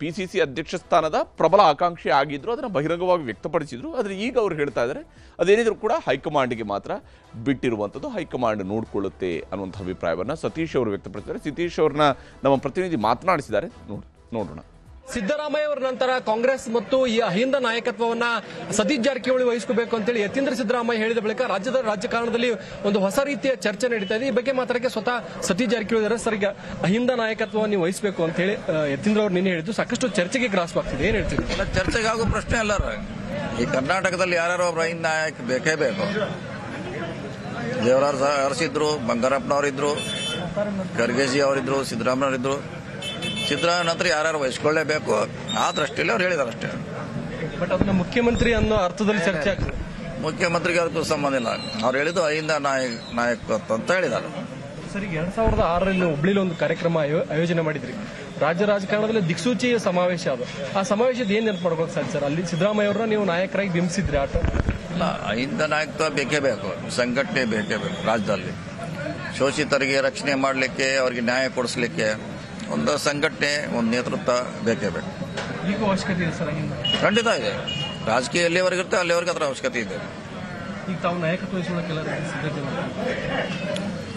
PCC ಅಧ್ಯಕ್ಷ ಸ್ಥಾನದ ಪ್ರಬಲ ಆಕಾಂಕ್ಷಿ ಆಗಿದ್ರು, ಅದನ್ನು ಬಹಿರಂಗವಾಗಿ ವ್ಯಕ್ತಪಡಿಸಿದ್ರು. ಆದರೆ ಈಗ ಅವ್ರು ಹೇಳ್ತಾ ಇದ್ದಾರೆ ಅದೇನಿದ್ರು ಕೂಡ ಹೈಕಮಾಂಡ್ಗೆ ಮಾತ್ರ ಬಿಟ್ಟಿರುವಂಥದ್ದು, ಹೈಕಮಾಂಡ್ ನೋಡಿಕೊಳ್ಳುತ್ತೆ ಅನ್ನುವಂಥ ಅಭಿಪ್ರಾಯವನ್ನು ಸತೀಶ್ ಅವರು ವ್ಯಕ್ತಪಡಿಸಿದ್ದಾರೆ. ಸತೀಶ್ ಅವ್ರನ್ನ ನಮ್ಮ ಪ್ರತಿನಿಧಿ ಮಾತನಾಡಿಸಿದ್ದಾರೆ, ನೋಡೋಣ. ಸಿದ್ದರಾಮಯ್ಯ ಅವರ ನಂತರ ಕಾಂಗ್ರೆಸ್ ಮತ್ತು ಈ ಅಹಿಂದ ನಾಯಕತ್ವವನ್ನ ಸತೀಶ್ ಜಾರಕಿಹೊಳಿ ವಹಿಸಬೇಕು ಅಂತೇಳಿ ಯತೀಂದ್ರ ಸಿದ್ದರಾಮಯ್ಯ ಹೇಳಿದ ಬಳಿಕ ರಾಜ್ಯದ ರಾಜಕಾರಣದಲ್ಲಿ ಒಂದು ಹೊಸ ರೀತಿಯ ಚರ್ಚೆ ನಡೀತಾ ಇದೆ. ಈ ಬಗ್ಗೆ ಮಾತಾಡಕ್ಕೆ ಸ್ವತಃ ಸತೀಶ್ ಜಾರಕಿಹೊಳಿ ಸರ್, ಈಗ ಅಹಿಂದ ನಾಯಕತ್ವವನ್ನು ನೀವು ವಹಿಸಬೇಕು ಅಂತ ಹೇಳಿ ಯತೀಂದ್ರ ಅವರು ನಿನ್ನೆ ಹೇಳಿದ್ದು ಸಾಕಷ್ಟು ಚರ್ಚೆಗೆ ಗ್ರಾಸ್ ಆಗ್ತಿದೆ. ಏನ್ ಹೇಳ್ತೀವಿ? ಚರ್ಚೆಗೆ ಆಗೋ ಪ್ರಶ್ನೆ ಅಲ್ಲ. ಈ ಕರ್ನಾಟಕದಲ್ಲಿ ಯಾರ್ಯಾರೋ ಒಬ್ಬ ಅಹಿಂದ ನಾಯಕ ಬೇಕೇ ಬೇಕು. ದೇವರಾಜ ಅರಸಿದ್ರು, ಬಂಗಾರಪ್ಪನವರಿದ್ರು, ಖರ್ಗೆಜಿ ಅವರಿದ್ರು, ಸಿದ್ದರಾಮಯ್ಯವರಿದ್ರು. ಸಿದ್ದರಾಮಯ್ಯ ನಂತರ ಯಾರ್ಯಾರು ವಹಿಸ್ಕೊಳ್ಳೇಬೇಕು ಆ ದೃಷ್ಟಿಯಲ್ಲಿ ಅವ್ರು ಹೇಳಿದಾರೆ ಅಷ್ಟೇ. ಬಟ್ ಅದನ್ನ ಮುಖ್ಯಮಂತ್ರಿ ಅನ್ನೋ ಅರ್ಥದಲ್ಲಿ ಚರ್ಚೆ ಆಗ್ತದೆ. ಮುಖ್ಯಮಂತ್ರಿಗೆ ಅದಕ್ಕೂ ಸಂಬಂಧ ಇಲ್ಲ. ಅವ್ರು ಹೇಳಿದ್ದು ಅಹಿಂದ ನಾಯಕತ್ವ ಅಂತ ಹೇಳಿದ್ದಾರೆ. ಸರ್, ಈಗ 2006ರಲ್ಲಿ ಹುಬ್ಳಿಲಿ ಒಂದು ಕಾರ್ಯಕ್ರಮ ಆಯೋಜನೆ ಮಾಡಿದ್ರಿ. ರಾಜ್ಯ ರಾಜಕಾರಣದಲ್ಲಿ ದಿಕ್ಸೂಚಿ ಸಮಾವೇಶ ಅದು. ಆ ಸಮಾವೇಶದ ಏನ್ ನೆನಪು ಮಾಡ್ಬೇಕು ಸರ್? ಅಲ್ಲಿ ಸಿದ್ದರಾಮಯ್ಯ ಅವ್ರನ್ನ ನೀವು ನಾಯಕರಾಗಿ ಬಿಂಬಿಸಿದ್ರಿ. ಆಟ ಇಲ್ಲ, ಅಹಿಂದ ನಾಯಕತ್ವ ಬೇಕೇ ಬೇಕು, ಸಂಘಟನೆ ಬೇಕೇ ಬೇಕು. ರಾಜ್ಯದಲ್ಲಿ ಶೋಷಿತರಿಗೆ ರಕ್ಷಣೆ ಮಾಡಲಿಕ್ಕೆ, ಅವರಿಗೆ ನ್ಯಾಯ ಕೊಡಿಸ್ಲಿಕ್ಕೆ ಒಂದು ಸಂಘಟನೆ, ಒಂದು ನೇತೃತ್ವ ಬೇಕೇ ಬೇಕು. ಈಗ ಅವಶ್ಯಕತೆ ಇದೆ ಸರ್ ಅಹಿಂದ? ಖಂಡಿತ ಇದೆ. ರಾಜಕೀಯ ಎಲ್ಲಿವರೆಗೆ ಇರುತ್ತೆ ಅಲ್ಲಿವರೆಗೆ ಅದರ ಅವಶ್ಯಕತೆ ಇದೆ. ಈಗ ತಾವು ನಾಯಕತ್ವ ವಹಿಸೋದಕ್ಕೆಲ್ಲ ಸಿದ್ಧತೆ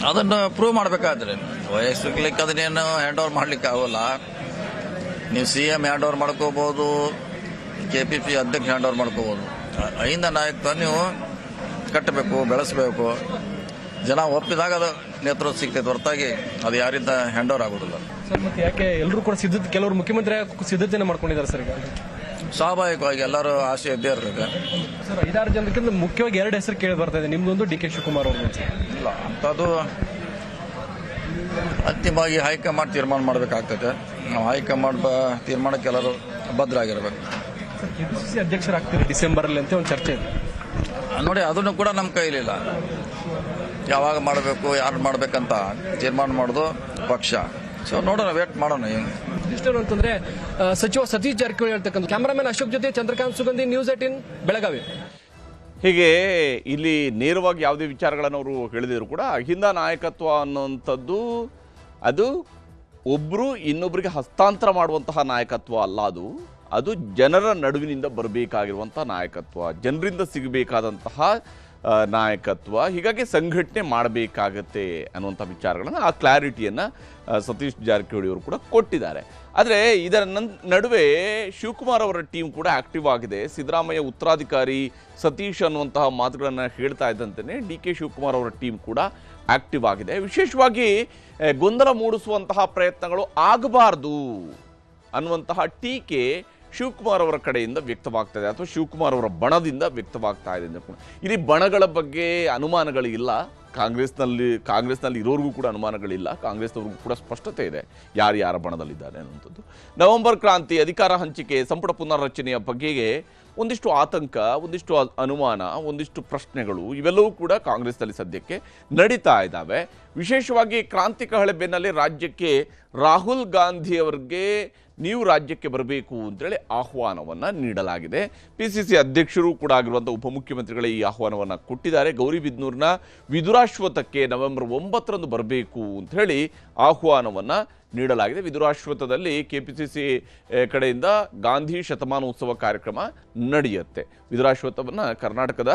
ಅದನ್ನು ಪ್ರೂವ್ ಮಾಡಬೇಕಾದ್ರೆ ವಹಿಸ್ಲಿಕ್ಕೆ ಅದನ್ನೇನು ಹ್ಯಾಂಡ್ ಓವರ್ ಮಾಡ್ಲಿಕ್ಕೆ ಆಗೋಲ್ಲ. ನೀವು CM ಹ್ಯಾಂಡ್ ಓವರ್ ಮಾಡ್ಕೋಬಹುದು, KPC ಅಧ್ಯಕ್ಷ ಹ್ಯಾಂಡ್ ಓವರ್ ಮಾಡ್ಕೋಬಹುದು. ಅಹಿಂದ ನಾಯಕತ್ವ ನೀವು ಕಟ್ಟಬೇಕು, ಬೆಳೆಸಬೇಕು. ಜನ ಒಪ್ಪಿದಾಗ ಅದು ನೇತೃತ್ವ ಸಿಗ್ತೈತೆ, ಹೊರತಾಗಿ ಅದು ಯಾರಿಂದ ಹ್ಯಾಂಡ್ ಓವರ್ ಆಗೋದಿಲ್ಲ. ಸರ್, ಮತ್ತೆ ಯಾಕೆ ಎಲ್ಲರೂ ಕೂಡ ಸಿದ್ಧತೆ, ಕೆಲವರು ಮುಖ್ಯಮಂತ್ರಿ ಸಿದ್ಧತೆಯನ್ನು ಮಾಡ್ಕೊಂಡಿದ್ದಾರೆ ಸರ್? ಈಗ ಸ್ವಾಭಾವಿಕವಾಗಿ ಎಲ್ಲರೂ ಆಸೆ ಇದ್ದೇ ಇರ್ತದೆ ಸರ್. 5-6 ಜನಕ್ಕಿಂತ ಮುಖ್ಯವಾಗಿ 2 ಹೆಸರು ಕೇಳಿ ಬರ್ತಾ ಇದೆ. ನಿಮ್ದೊಂದು, DK ಶಿವಕುಮಾರ್ ಅವ್ರದ್ದು. ಇಲ್ಲ, ಅಂಥದ್ದು ಅಂತಿಮವಾಗಿ ಹೈಕಮಾಂಡ್ ತೀರ್ಮಾನ ಮಾಡಬೇಕಾಗ್ತದೆ. ನಾವು ಹೈಕಮಾಂಡ್ ತೀರ್ಮಾನಕ್ಕೆ ಎಲ್ಲರೂ ಬದ್ಧರಾಗಿರ್ಬೇಕು. ಸರ್, KPCC ಅಧ್ಯಕ್ಷರಾಗ್ತೀರಿ ಡಿಸೆಂಬರಲ್ಲಿ ಅಂತ ಒಂದು ಚರ್ಚೆ ಇದೆ ನೋಡಿ. ಅದನ್ನು ಕೂಡ ನಮ್ಮ ಕೈಲಿಲ್ಲ. ಯಾವಾಗ ಮಾಡಬೇಕು, ಯಾರು ಮಾಡಬೇಕಂತ ತೀರ್ಮಾನ ಮಾಡೋದು ಪಕ್ಷ. ಸೊ ನೋಡೋಣ, ವೇಟ್ ಮಾಡೋಣ. ಇಷ್ಟೇನು ಅಂತಂದ್ರೆ ಸಚಿವ ಸತೀಶ್ ಜಾರಕಿಹೊಳಿ ಹೇಳ್ತಕ್ಕಂಥ. ಕ್ಯಾಮರಾಮನ್ ಅಶೋಕ್ ಜೊತೆ ಚಂದ್ರಕಾಂತ್ ಸುಗಂಧಿ, News 18 ಬೆಳಗಾವಿ. ಹೀಗೆ ಇಲ್ಲಿ ನೇರವಾಗಿ ಯಾವುದೇ ವಿಚಾರಗಳನ್ನು ಅವರು ಹೇಳಿದ್ರು ಕೂಡ ಅಹಿಂದ ನಾಯಕತ್ವ ಅನ್ನುವಂಥದ್ದು ಅದು ಒಬ್ಬರು ಇನ್ನೊಬ್ಬರಿಗೆ ಹಸ್ತಾಂತರ ಮಾಡುವಂತಹ ನಾಯಕತ್ವ ಅಲ್ಲ. ಅದು ಜನರ ನಡುವಿನಿಂದ ಬರಬೇಕಾಗಿರುವಂಥ ನಾಯಕತ್ವ, ಜನರಿಂದ ಸಿಗಬೇಕಾದಂತಹ ನಾಯಕತ್ವ. ಹೀಗಾಗಿ ಸಂಘಟನೆ ಮಾಡಬೇಕಾಗತ್ತೆ ಅನ್ನುವಂಥ ವಿಚಾರಗಳನ್ನು, ಆ ಕ್ಲಾರಿಟಿಯನ್ನು ಸತೀಶ್ ಜಾರಕಿಹೊಳಿ ಅವರು ಕೂಡ ಕೊಟ್ಟಿದ್ದಾರೆ. ಆದರೆ ಇದರ ನಡುವೆ ಶಿವಕುಮಾರ್ ಅವರ ಟೀಮ್ ಕೂಡ ಆಕ್ಟಿವ್ ಆಗಿದೆ. ಸಿದ್ದರಾಮಯ್ಯ ಉತ್ತರಾಧಿಕಾರಿ ಸತೀಶ್ ಅನ್ನುವಂತಹ ಮಾತುಗಳನ್ನು ಹೇಳ್ತಾ ಇದ್ದಂತೆಯೇ DK ಶಿವಕುಮಾರ್ ಅವರ ಟೀಮ್ ಕೂಡ ಆಕ್ಟಿವ್ ಆಗಿದೆ. ವಿಶೇಷವಾಗಿ ಗೊಂದಲ ಮೂಡಿಸುವಂತಹ ಪ್ರಯತ್ನಗಳು ಆಗಬಾರ್ದು ಅನ್ನುವಂತಹ ಟೀಕೆ ಶಿವಕುಮಾರ್ ಅವರ ಕಡೆಯಿಂದ ವ್ಯಕ್ತವಾಗ್ತಾ ಇದೆ, ಅಥವಾ ಶಿವಕುಮಾರ್ ಅವರ ಬಣದಿಂದ ವ್ಯಕ್ತವಾಗ್ತಾ ಇದೆ. ಇಲ್ಲಿ ಬಣಗಳ ಬಗ್ಗೆ ಅನುಮಾನಗಳಿಲ್ಲ. ಕಾಂಗ್ರೆಸ್ನಲ್ಲಿ ಇರೋರಿಗೂ ಕೂಡ ಅನುಮಾನಗಳಿಲ್ಲ. ಕಾಂಗ್ರೆಸ್ನವ್ರಿಗೂ ಕೂಡ ಸ್ಪಷ್ಟತೆ ಇದೆ ಯಾರ ಬಣದಲ್ಲಿದ್ದಾರೆ ಅನ್ನುವಂಥದ್ದು. ನವೆಂಬರ್ ಕ್ರಾಂತಿ, ಅಧಿಕಾರ ಹಂಚಿಕೆ, ಸಂಪುಟ ಪುನರ್ರಚನೆಯ ಬಗೆಗೆ ಒಂದಿಷ್ಟು ಆತಂಕ, ಒಂದಿಷ್ಟು ಅನುಮಾನ, ಒಂದಿಷ್ಟು ಪ್ರಶ್ನೆಗಳು ಇವೆಲ್ಲವೂ ಕೂಡ ಕಾಂಗ್ರೆಸ್ನಲ್ಲಿ ಸದ್ಯಕ್ಕೆ ನಡೀತಾ ಇದ್ದಾವೆ. ವಿಶೇಷವಾಗಿ ಕ್ರಾಂತಿ ಕಹಳೆ ಬೆನ್ನಲ್ಲೇ ರಾಜ್ಯಕ್ಕೆ ರಾಹುಲ್ ಗಾಂಧಿ ಅವರಿಗೆ ನೀವು ರಾಜ್ಯಕ್ಕೆ ಬರಬೇಕು ಅಂತೇಳಿ ಆಹ್ವಾನವನ್ನು ನೀಡಲಾಗಿದೆ. PCC ಅಧ್ಯಕ್ಷರು ಕೂಡ ಆಗಿರುವಂಥ ಉಪಮುಖ್ಯಮಂತ್ರಿಗಳೇ ಈ ಆಹ್ವಾನವನ್ನು ಕೊಟ್ಟಿದ್ದಾರೆ. ಗೌರಿಬಿದನೂರಿನ ವಿದುರಾಶ್ವತ್ಥಕ್ಕೆ ನವೆಂಬರ್ 9ರಂದು ಬರಬೇಕು ಅಂತ ಹೇಳಿ ಆಹ್ವಾನವನ್ನು ನೀಡಲಾಗಿದೆ. ವಿದುರಾಶ್ವತ್ಥದಲ್ಲಿ KPCC ಕಡೆಯಿಂದ ಗಾಂಧಿ ಶತಮಾನೋತ್ಸವ ಕಾರ್ಯಕ್ರಮ ನಡೆಯುತ್ತೆ. ವಿದುರಾಶ್ವತ್ಥವನ್ನು ಕರ್ನಾಟಕದ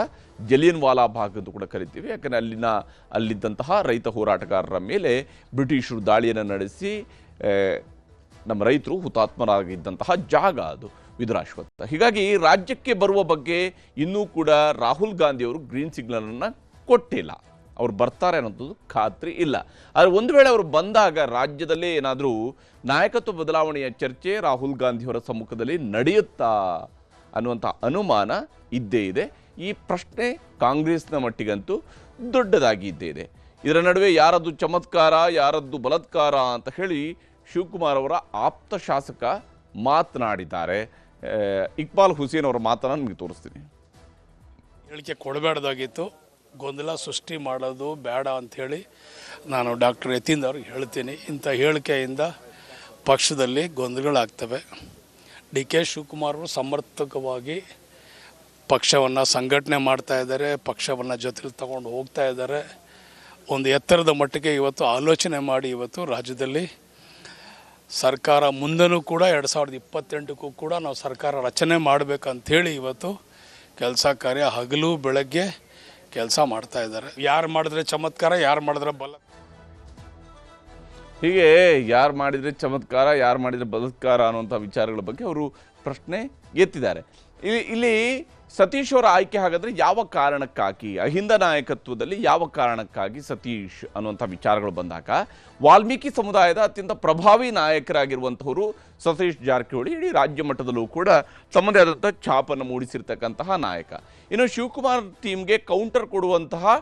ಜಲಿಯನ್ ವಾಲಾ ಬಾಗ್ ಅಂತ ಕೂಡ ಕರಿತೀವಿ. ಯಾಕಂದರೆ ಅಲ್ಲಿದ್ದಂತಹ ರೈತ ಹೋರಾಟಗಾರರ ಮೇಲೆ ಬ್ರಿಟಿಷರು ದಾಳಿಯನ್ನು ನಡೆಸಿ ನಮ್ಮ ರೈತರು ಹುತಾತ್ಮರಾಗಿದ್ದಂತಹ ಜಾಗ ಅದು ವಿದುರಾಶ್ವತ್ಥ. ಹೀಗಾಗಿ ರಾಜ್ಯಕ್ಕೆ ಬರುವ ಬಗ್ಗೆ ಇನ್ನೂ ಕೂಡ ರಾಹುಲ್ ಗಾಂಧಿಯವರು ಗ್ರೀನ್ ಸಿಗ್ನಲನ್ನು ಕೊಟ್ಟಿಲ್ಲ. ಅವ್ರು ಬರ್ತಾರೆ ಅನ್ನೋದು ಖಾತ್ರಿ ಇಲ್ಲ. ಆದರೆ ಒಂದು ವೇಳೆ ಅವರು ಬಂದಾಗ ರಾಜ್ಯದಲ್ಲೇ ಏನಾದರೂ ನಾಯಕತ್ವ ಬದಲಾವಣೆಯ ಚರ್ಚೆ ರಾಹುಲ್ ಗಾಂಧಿಯವರ ಸಮ್ಮುಖದಲ್ಲಿ ನಡೆಯುತ್ತಾ ಅನ್ನುವಂಥ ಅನುಮಾನ ಇದ್ದೇ ಇದೆ. ಈ ಪ್ರಶ್ನೆ ಕಾಂಗ್ರೆಸ್ನ ಮಟ್ಟಿಗಂತೂ ದೊಡ್ಡದಾಗಿ ಇದ್ದೇ ಇದೆ. ಇದರ ನಡುವೆ ಯಾರದ್ದು ಚಮತ್ಕಾರ, ಯಾರದ್ದು ಬಲಾತ್ಕಾರ ಅಂತ ಹೇಳಿ ಶಿವಕುಮಾರ್ ಅವರ ಆಪ್ತ ಶಾಸಕ ಮಾತನಾಡಿದ್ದಾರೆ. ಇಕ್ಬಾಲ್ ಹುಸೇನ್ ಅವರ ಮಾತನ್ನು ನಿಮಗೆ ತೋರಿಸ್ತೀನಿ. ಹೇಳಿಕೆ ಕೊಡಬೇಡ್ದಾಗಿತ್ತು, ಗೊಂದಲ ಸೃಷ್ಟಿ ಮಾಡೋದು ಬೇಡ ಅಂಥೇಳಿ ನಾನು ಡಾಕ್ಟರ್ ಯತೀಂದ್ರ ಅವ್ರಿಗೆ ಹೇಳ್ತೀನಿ. ಇಂಥ ಹೇಳಿಕೆಯಿಂದ ಪಕ್ಷದಲ್ಲಿ ಗೊಂದಲಗಳಾಗ್ತವೆ. DK ಶಿವಕುಮಾರ್ ಅವರು ಸಮರ್ಥಕವಾಗಿ ಪಕ್ಷವನ್ನು ಸಂಘಟನೆ ಮಾಡ್ತಾ ಇದ್ದಾರೆ, ಪಕ್ಷವನ್ನು ಜೊತೆಲಿ ತಗೊಂಡು ಹೋಗ್ತಾ ಇದ್ದಾರೆ. ಒಂದು ಎತ್ತರದ ಮಟ್ಟಿಗೆ ಇವತ್ತು ಆಲೋಚನೆ ಮಾಡಿ ಇವತ್ತು ರಾಜ್ಯದಲ್ಲಿ ಸರ್ಕಾರ ಮುಂದೆನೂ ಕೂಡ 2028ಕ್ಕೂ ಕೂಡ ನಾವು ಸರ್ಕಾರ ರಚನೆ ಮಾಡಬೇಕಂಥೇಳಿ ಇವತ್ತು ಕೆಲಸ ಕಾರ್ಯ ಹಗಲು ಬೆಳಗ್ಗೆ ಕೆಲಸ ಮಾಡ್ತಾ ಇದ್ದಾರೆ. ಯಾರು ಮಾಡಿದ್ರೆ ಚಮತ್ಕಾರ, ಯಾರು ಮಾಡಿದ್ರೆ ಬಲ, ಹೀಗೆ ಯಾರು ಮಾಡಿದರೆ ಚಮತ್ಕಾರ, ಯಾರು ಮಾಡಿದರೆ ಬಲಾತ್ಕಾರ ಅನ್ನುವಂಥ ವಿಚಾರಗಳ ಬಗ್ಗೆ ಅವರು ಪ್ರಶ್ನೆ ಎತ್ತಿದ್ದಾರೆ. ಇಲ್ಲಿ ಸತೀಶ್ ಅವರ ಆಯ್ಕೆ ಹಾಗಾದರೆ ಯಾವ ಕಾರಣಕ್ಕಾಗಿ, ಅಹಿಂದ ನಾಯಕತ್ವದಲ್ಲಿ ಯಾವ ಕಾರಣಕ್ಕಾಗಿ ಸತೀಶ್ ಅನ್ನುವಂಥ ವಿಚಾರಗಳು ಬಂದಾಗ ವಾಲ್ಮೀಕಿ ಸಮುದಾಯದ ಅತ್ಯಂತ ಪ್ರಭಾವಿ ನಾಯಕರಾಗಿರುವಂಥವರು ಸತೀಶ್ ಜಾರಕಿಹೊಳಿ ಇಡೀ ರಾಜ್ಯ ಮಟ್ಟದಲ್ಲೂ ಕೂಡ ತಮ್ಮದೇ ಆದಂಥ ಛಾಪನ್ನು ಮೂಡಿಸಿರ್ತಕ್ಕಂತಹ ನಾಯಕ. ಇನ್ನು ಶಿವಕುಮಾರ್ ಟೀಮ್ಗೆ ಕೌಂಟರ್ ಕೊಡುವಂತಹ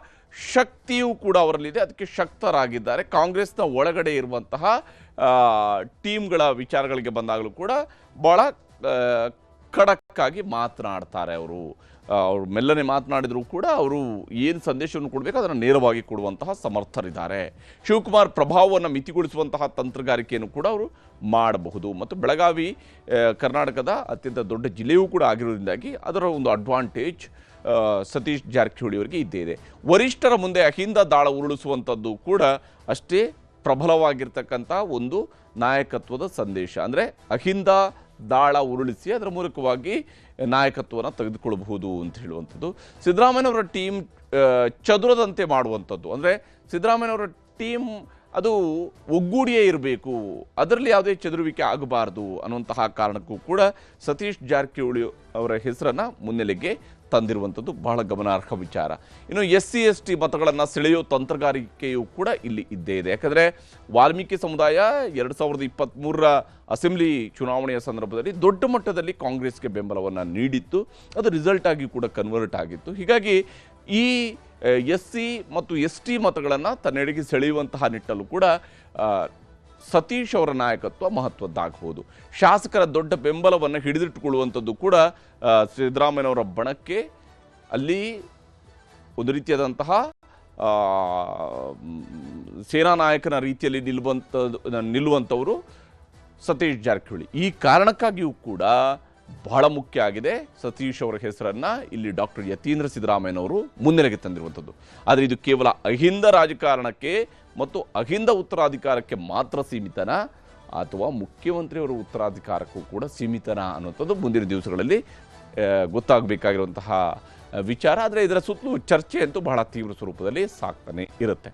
ಶಕ್ತಿಯೂ ಕೂಡ ಅವರಲ್ಲಿದೆ, ಅದಕ್ಕೆ ಶಕ್ತರಾಗಿದ್ದಾರೆ. ಕಾಂಗ್ರೆಸ್ನ ಒಳಗಡೆ ಇರುವಂತಹ ಟೀಮ್ಗಳ ವಿಚಾರಗಳಿಗೆ ಬಂದಾಗಲೂ ಕೂಡ ಭಾಳ ಖಡಕ್ಕಾಗಿ ಮಾತನಾಡ್ತಾರೆ. ಅವರು ಮೆಲ್ಲನೆ ಮಾತನಾಡಿದರೂ ಕೂಡ ಅವರು ಏನು ಸಂದೇಶವನ್ನು ಕೊಡಬೇಕು ಅದನ್ನು ನೇರವಾಗಿ ಕೊಡುವಂತಹ ಸಮರ್ಥರಿದ್ದಾರೆ. ಶಿವಕುಮಾರ್ ಪ್ರಭಾವವನ್ನು ಮಿತಿಗೊಳಿಸುವಂತಹ ತಂತ್ರಗಾರಿಕೆಯನ್ನು ಕೂಡ ಅವರು ಮಾಡಬಹುದು. ಮತ್ತು ಬೆಳಗಾವಿ ಕರ್ನಾಟಕದ ಅತ್ಯಂತ ದೊಡ್ಡ ಜಿಲ್ಲೆಯೂ ಕೂಡ ಆಗಿರೋದ್ರಿಂದಾಗಿ ಅದರ ಒಂದು ಅಡ್ವಾಂಟೇಜ್ ಸತೀಶ್ ಜಾರಕಿಹೊಳಿ ಅವರಿಗೆ ಇದ್ದೇ ಇದೆ. ವರಿಷ್ಠರ ಮುಂದೆ ಅಹಿಂದ ದಾಳ ಉರುಳಿಸುವಂಥದ್ದು ಕೂಡ ಅಷ್ಟೇ ಪ್ರಬಲವಾಗಿರ್ತಕ್ಕಂಥ ಒಂದು ನಾಯಕತ್ವದ ಸಂದೇಶ. ಅಂದರೆ ಅಹಿಂದ ದಾಳ ಉರುಳಿಸಿ ಅದರ ಮೂಲಕವಾಗಿ ನಾಯಕತ್ವವನ್ನು ತೆಗೆದುಕೊಳ್ಳಬಹುದು ಅಂತ ಹೇಳುವಂಥದ್ದು. ಸಿದ್ದರಾಮಯ್ಯನವರ ಟೀಮ್ ಚದುರದಂತೆ ಮಾಡುವಂಥದ್ದು, ಅಂದರೆ ಸಿದ್ದರಾಮಯ್ಯನವರ ಟೀಮ್ ಅದು ಒಗ್ಗೂಡಿಯೇ ಇರಬೇಕು, ಅದರಲ್ಲಿ ಯಾವುದೇ ಚದುರುವಿಕೆ ಆಗಬಾರ್ದು ಅನ್ನುವಂತಹ ಕಾರಣಕ್ಕೂ ಕೂಡ ಸತೀಶ್ ಜಾರಕಿಹೊಳಿ ಅವರ ಹೆಸರನ್ನು ಮುನ್ನೆಲೆಗೆ ತಂದಿರುವಂಥದ್ದು ಬಹಳ ಗಮನಾರ್ಹ ವಿಚಾರ. ಇನ್ನು SC/ST ಮತಗಳನ್ನು ಸೆಳೆಯೋ ತಂತ್ರಗಾರಿಕೆಯೂ ಕೂಡ ಇಲ್ಲಿ ಇದ್ದೇ ಇದೆ. ಯಾಕಂದರೆ ವಾಲ್ಮೀಕಿ ಸಮುದಾಯ 2023ರ ಅಸೆಂಬ್ಲಿ ಚುನಾವಣೆಯ ಸಂದರ್ಭದಲ್ಲಿ ದೊಡ್ಡ ಮಟ್ಟದಲ್ಲಿ ಕಾಂಗ್ರೆಸ್ಗೆ ಬೆಂಬಲವನ್ನು ನೀಡಿತ್ತು, ಅದು ರಿಸಲ್ಟ್ ಆಗಿ ಕೂಡ ಕನ್ವರ್ಟ್ ಆಗಿತ್ತು. ಹೀಗಾಗಿ ಈ SC ಮತ್ತು ST ಮತಗಳನ್ನು ತನ್ನೆಡೆಗೆ ಸೆಳೆಯುವಂತಹ ನಿಟ್ಟಲ್ಲೂ ಕೂಡ ಸತೀಶ್ ಅವರ ನಾಯಕತ್ವ ಮಹತ್ವದ್ದಾಗಬಹುದು. ಶಾಸಕರ ದೊಡ್ಡ ಬೆಂಬಲವನ್ನು ಹಿಡಿದಿಟ್ಟುಕೊಳ್ಳುವಂಥದ್ದು ಕೂಡ ಸಿದ್ದರಾಮಯ್ಯನವರ ಬಣಕ್ಕೆ ಅಲ್ಲಿ ಒಂದು ರೀತಿಯಾದಂತಹ ಸೇನಾ ನಾಯಕನ ರೀತಿಯಲ್ಲಿ ನಿಲ್ಲುವಂಥವರು ಸತೀಶ್ ಜಾರಕಿಹೊಳಿ. ಈ ಕಾರಣಕ್ಕಾಗಿಯೂ ಕೂಡ ಬಹಳ ಮುಖ್ಯ ಆಗಿದೆ ಸತೀಶ್ ಅವರ ಹೆಸರನ್ನು ಇಲ್ಲಿ ಡಾಕ್ಟರ್ ಯತೀಂದ್ರ ಸಿದ್ದರಾಮಯ್ಯನವರು ಮುನ್ನೆಲೆಗೆ ತಂದಿರುವಂಥದ್ದು. ಆದರೆ ಇದು ಕೇವಲ ಅಹಿಂದ ರಾಜಕಾರಣಕ್ಕೆ ಮತ್ತು ಅಹಿಂದ ಉತ್ತರಾಧಿಕಾರಕ್ಕೆ ಮಾತ್ರ ಸೀಮಿತನಾ ಅಥವಾ ಮುಖ್ಯಮಂತ್ರಿಯವರ ಉತ್ತರಾಧಿಕಾರಕ್ಕೂ ಕೂಡ ಸೀಮಿತನಾ ಅನ್ನುವಂಥದ್ದು ಮುಂದಿನ ದಿವಸಗಳಲ್ಲಿ ಗೊತ್ತಾಗಬೇಕಾಗಿರುವಂತಹ ವಿಚಾರ. ಆದರೆ ಇದರ ಸುತ್ತಲೂ ಚರ್ಚೆ ಅಂತೂ ಬಹಳ ತೀವ್ರ ಸ್ವರೂಪದಲ್ಲಿ ಸಾಗ್ತಾನೆ ಇರುತ್ತೆ.